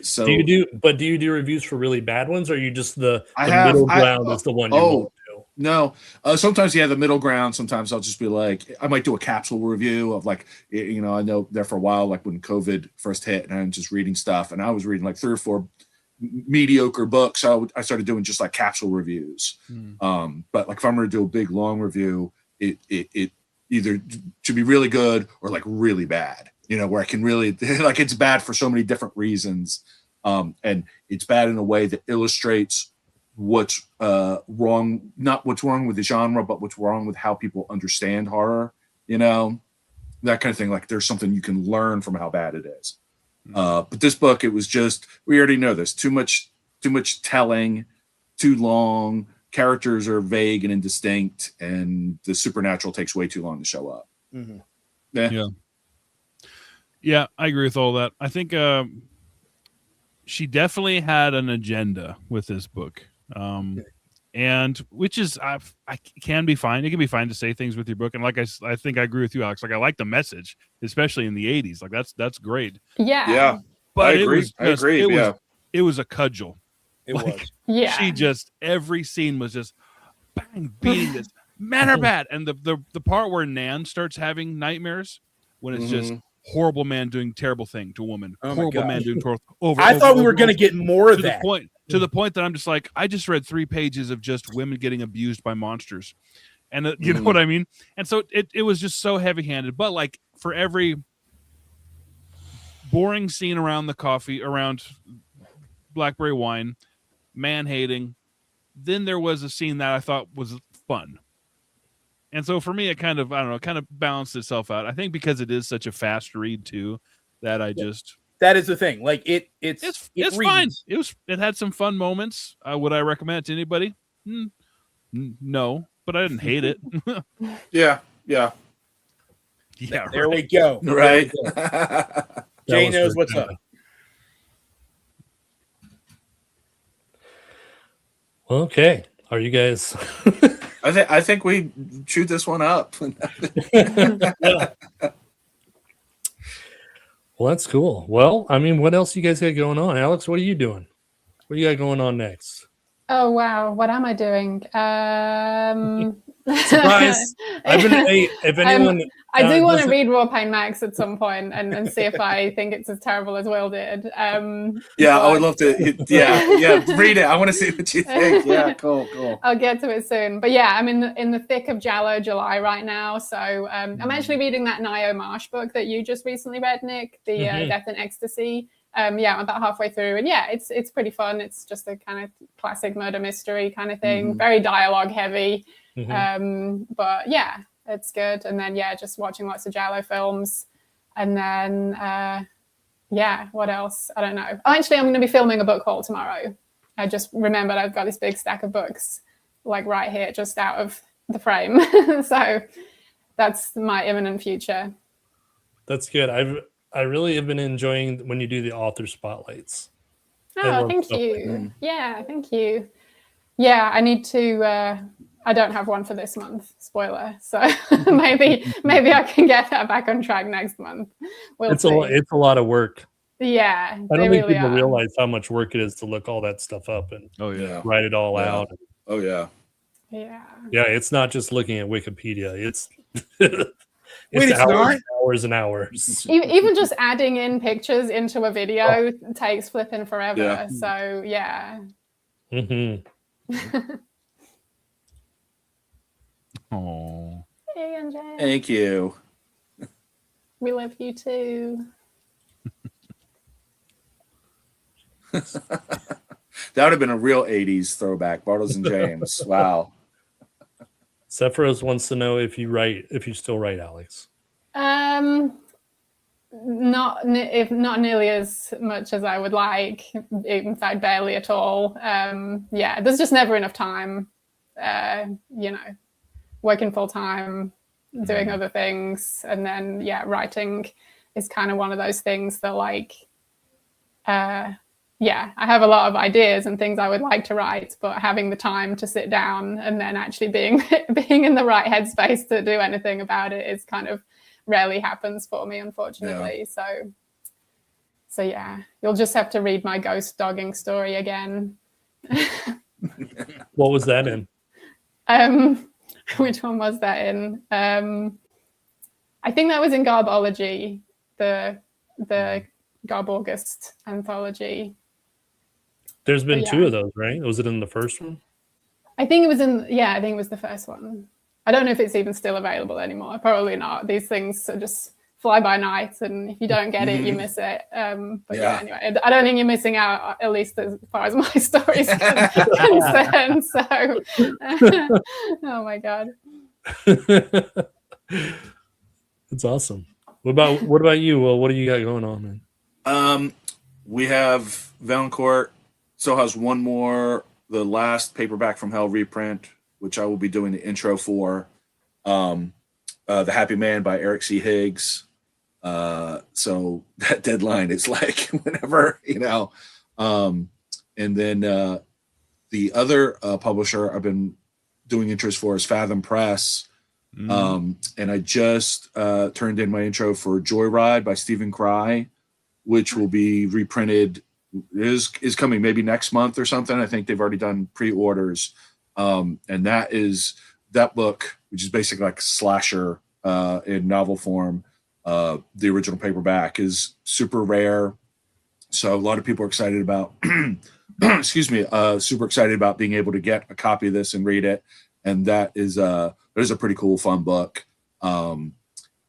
so do you do reviews for really bad ones, or are you just the middle ground is the one you won't do? No. Sometimes, yeah, the middle ground. Sometimes I'll just be like, I might do a capsule review of like, you know, I know there for a while, like when COVID first hit, and I'm just reading stuff, and I was reading like 3 or 4 mediocre books. I started doing just like capsule reviews. But like if I'm going to do a big long review, it either should be really good or like really bad. You know, where I can really like it's bad for so many different reasons, and it's bad in a way that illustrates what's wrong, not what's wrong with the genre, but what's wrong with how people understand horror, you know, that kind of thing. Like there's something you can learn from how bad it is. But this book, it was just, we already know this, too much telling, too long, characters are vague and indistinct, and the supernatural takes way too long to show up. Yeah, I agree with all that. I think she definitely had an agenda with this book. And which is I can be fine. It can be fine to say things with your book, and like I think I agree with you, Alex. Like I like the message, especially in the 80s. Like that's great. Yeah, but I agree. It was a cudgel. It was. Yeah. She just every scene was just bang beating this. Men are bad, and the part where Nan starts having nightmares when it's just horrible man doing terrible thing to woman. Oh horrible man doing over. I thought we were going to get more of that. To the point that I'm just like, I just read 3 pages of just women getting abused by monsters. And you know what I mean? And so it was just so heavy-handed. But like for every boring scene around the coffee, around blackberry wine, man-hating, then there was a scene that I thought was fun. And so for me, it kind of, I don't know, kind of balanced itself out. I think because it is such a fast read too, that I just... That is the thing. Like it's fine. It had some fun moments. Would I recommend it to anybody? No, but I didn't hate it. Yeah. There we go. Right. Jay knows what's up. Okay. Are you guys? I think we chewed this one up. Well, that's cool. Well, I mean, what else you guys got going on? Alex, what are you doing? What do you got going on next? Oh, wow. What am I doing? Surprise. If anyone... I do want to read Raw Pain Max at some point and see if I think it's as terrible as Will did. Yeah, I would love to. Yeah, read it. I want to see what you think. Yeah, cool. I'll get to it soon. But yeah, I'm in the thick of Jallow July right now. So I'm actually reading that Nio Marsh book that you just recently read, Nick, the Death and Ecstasy. I'm about halfway through, and yeah, it's pretty fun. It's just a kind of classic murder mystery kind of thing, very dialogue heavy. But yeah, it's good. And then just watching lots of Jallo films, and then what else? I don't know. Oh, actually, I'm going to be filming a book haul tomorrow. I just remembered I've got this big stack of books like right here, just out of the frame. So that's my imminent future. That's good. I really have been enjoying when you do the author spotlights. Oh, thank you. Yeah, thank you. Yeah, I need to. I don't have one for this month. Spoiler. So maybe I can get that back on track next month. We'll see. It's a lot of work. Yeah, I don't think people realize how much work it is to look all that stuff up and write it all out. Oh yeah. Yeah. Yeah, it's not just looking at Wikipedia. It's it's hours and hours. Even just adding in pictures into a video takes flipping forever. Yeah. So yeah. Oh. Hey, MJ. Thank you. We love you too. That would have been a real 80s throwback, Bartles and James. Wow. Sephiroth wants to know if you still write, Alex. Not nearly as much as I would like. In fact, barely at all. There's just never enough time. Working full time, doing other things, and then writing is kind of one of those things that I have a lot of ideas and things I would like to write, but having the time to sit down and then actually being in the right headspace to do anything about it is kind of rarely happens for me, unfortunately. Yeah. So yeah, you'll just have to read my ghost dogging story again. What was that in? Which one was that in? I think that was in Garbology, the Garb August anthology. There's been two of those, right? Was it in the first one? I think it was I think it was the first one. I don't know if it's even still available anymore. Probably not. These things are just fly by night, and if you don't get it, you miss it. But anyway, I don't think you're missing out, at least as far as my story is concerned. So, oh my God. That's awesome. What about you? Well, what do you got going on, man? We have Valancourt still has one more, the last Paperback from Hell reprint, which I will be doing the intro for. The Happy Man by Eric C. Higgs. So that deadline is like whenever, and then the other publisher I've been doing intros for is Fathom Press. And I just turned in my intro for Joyride by Stephen Cry, which will be reprinted, is coming maybe next month or something. I think they've already done pre-orders. And that book, which is basically like slasher in novel form. The original paperback is super rare. So a lot of people are excited about, super excited about being able to get a copy of this and read it. And that is a pretty cool, fun book. So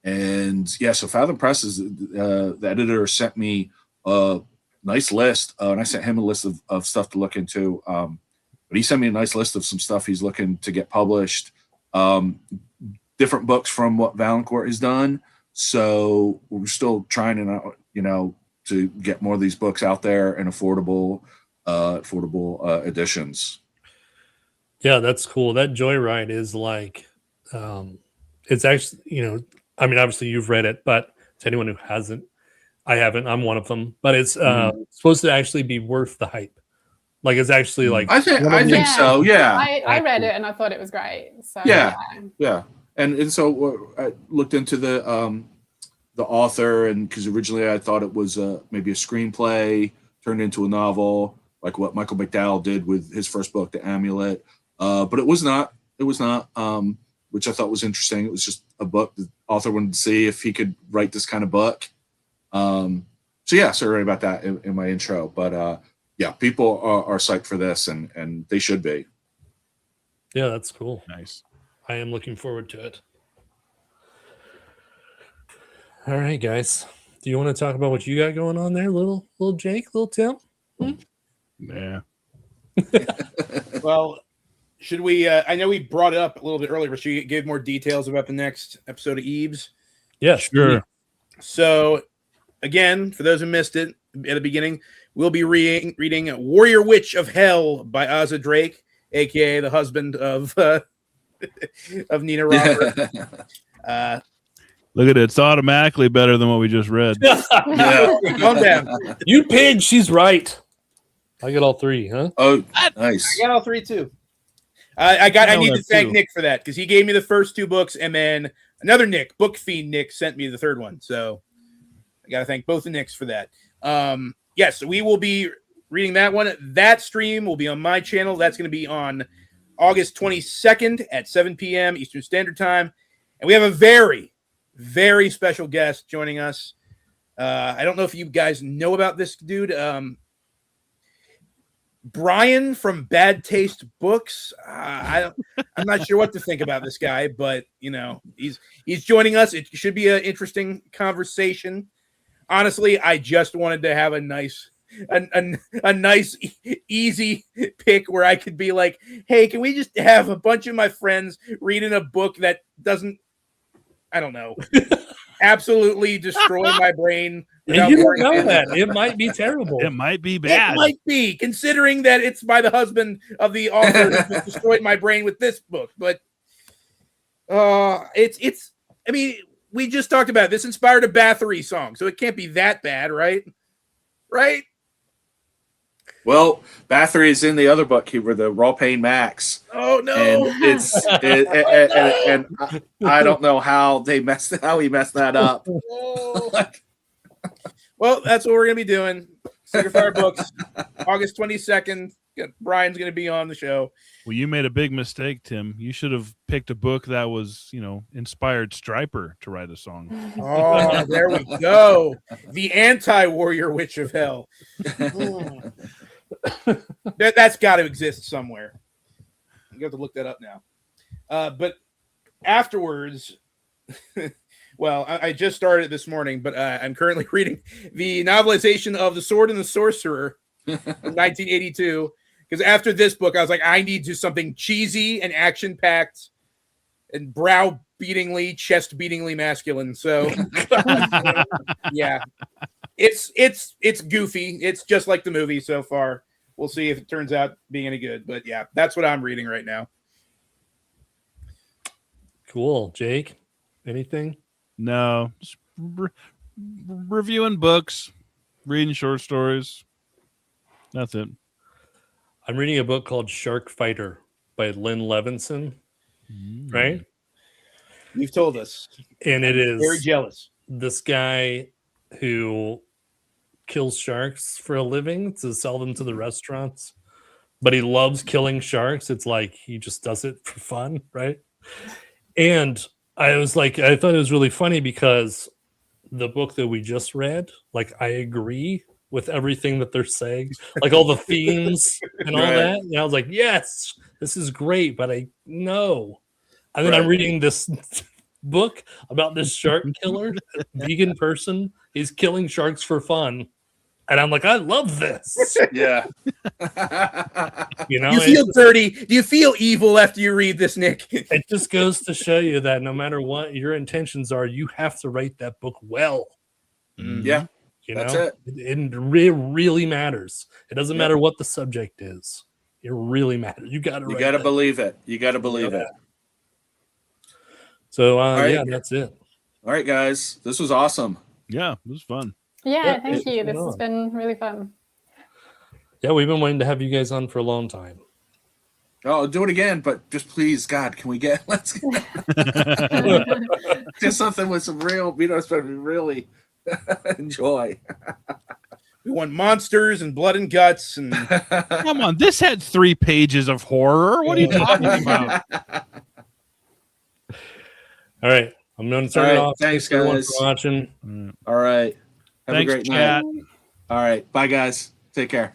Fathom Press is, the editor sent me a nice list, and I sent him a list of stuff to look into. But he sent me a nice list of some stuff he's looking to get published. Different books from what Valancourt has done. So we're still trying to get more of these books out there in affordable editions. Yeah, that's cool. That Joyride is like, it's actually, obviously you've read it, but to anyone who hasn't, I haven't. I'm one of them. But it's supposed to actually be worth the hype. Like it's actually like I think so. Yeah, I read it and I thought it was great. So yeah. And so I looked into the author, and because originally I thought it was maybe a screenplay turned into a novel, like what Michael McDowell did with his first book, The Amulet. But it was not. It was not, which I thought was interesting. It was just a book the author wanted to see if he could write this kind of book. Sorry about that in my intro. But people are psyched for this, and they should be. Yeah, that's cool. Nice. I am looking forward to it. All right, guys. Do you want to talk about what you got going on there, little Jake, little Tim? Yeah. Well, should we? I know we brought it up a little bit earlier, but should we give more details about the next episode of EEBS? Yeah, sure. So, again, for those who missed it at the beginning, we'll be reading Warrior Witch of Hell by Ozza Drake, aka the husband of Nina Romberg. Look at it. It's automatically better than what we just read. Calm down. You pig, she's right. I got all three, huh? Oh, nice. I got all three too. I need to thank Nick for that because he gave me the first two books, and then another Nick, Book Fiend Nick, sent me the third one. So I got to thank both the Nicks for that. Yes, we will be reading that one. That stream will be on my channel. That's going to be on August 22nd at 7 p.m. Eastern Standard Time. And we have a very, very special guest joining us. I don't know if you guys know about this dude. Brian from Bad Taste Books. I'm not sure what to think about this guy, but he's joining us. It should be an interesting conversation. Honestly, I just wanted to have a nice, easy pick where I could be like, "Hey, can we just have a bunch of my friends reading a book that doesn't, I don't know, absolutely destroy my brain?" And you don't know that. It might be terrible. It might be bad. It might be, considering that it's by the husband of the author that destroyed my brain with this book. But it's. I mean, we just talked about it. This inspired a Bathory song, so it can't be that bad, right? Right? Well, Bathory is in the other book here, the Raw Pain Max. Oh no! And I don't know how he messed that up. Well, that's what we're gonna be doing. Sacred Fire Books, August 22nd, Brian's going to be on the show. Well, you made a big mistake, Tim. You should have picked a book that was, inspired Stryper to write a song. Oh, there we go. The anti-warrior witch of hell. That's got to exist somewhere. You have to look that up now. But afterwards, well, I just started this morning, but I'm currently reading the novelization of The Sword and the Sorcerer, 1982. Because after this book, I was like, I need to do something cheesy and action-packed and brow-beatingly, chest-beatingly masculine. So, yeah, it's goofy. It's just like the movie so far. We'll see if it turns out being any good. But yeah, that's what I'm reading right now. Cool. Jake, anything? No, just reviewing books, reading short stories. That's it. I'm reading a book called Shark Fighter by Lynn Levinson. Right? You've told us. And it is very jealous. This guy who kills sharks for a living to sell them to the restaurants, but he loves killing sharks. It's like he just does it for fun, right? And I thought it was really funny because the book that we just read, like, I agree with everything that they're saying, like all the themes and all that. And I was like, yes, this is great, but I know. And then I'm reading this book about this shark killer, vegan person. He's killing sharks for fun. And I'm like, I love this. Yeah. You feel dirty. Do you feel evil after you read this, Nick? It just goes to show you that no matter what your intentions are, you have to write that book well. Yeah. That's it. It really matters. It doesn't matter what the subject is. It really matters. You got to believe it. You got to believe it. So, that's it. All right, guys. This was awesome. Yeah, it was fun. Yeah, thank you. This has been really fun. Yeah, we've been waiting to have you guys on for a long time. Oh, I'll do it again, but just please, God, can we let's just something with some real, really enjoy. We want monsters and blood and guts and come on, this had 3 pages of horror. What are you talking about? All right, I'm going to turn it off. Thanks, guys, for watching. All right, have Thanks, a great chat. night. All right, bye, guys. Take care.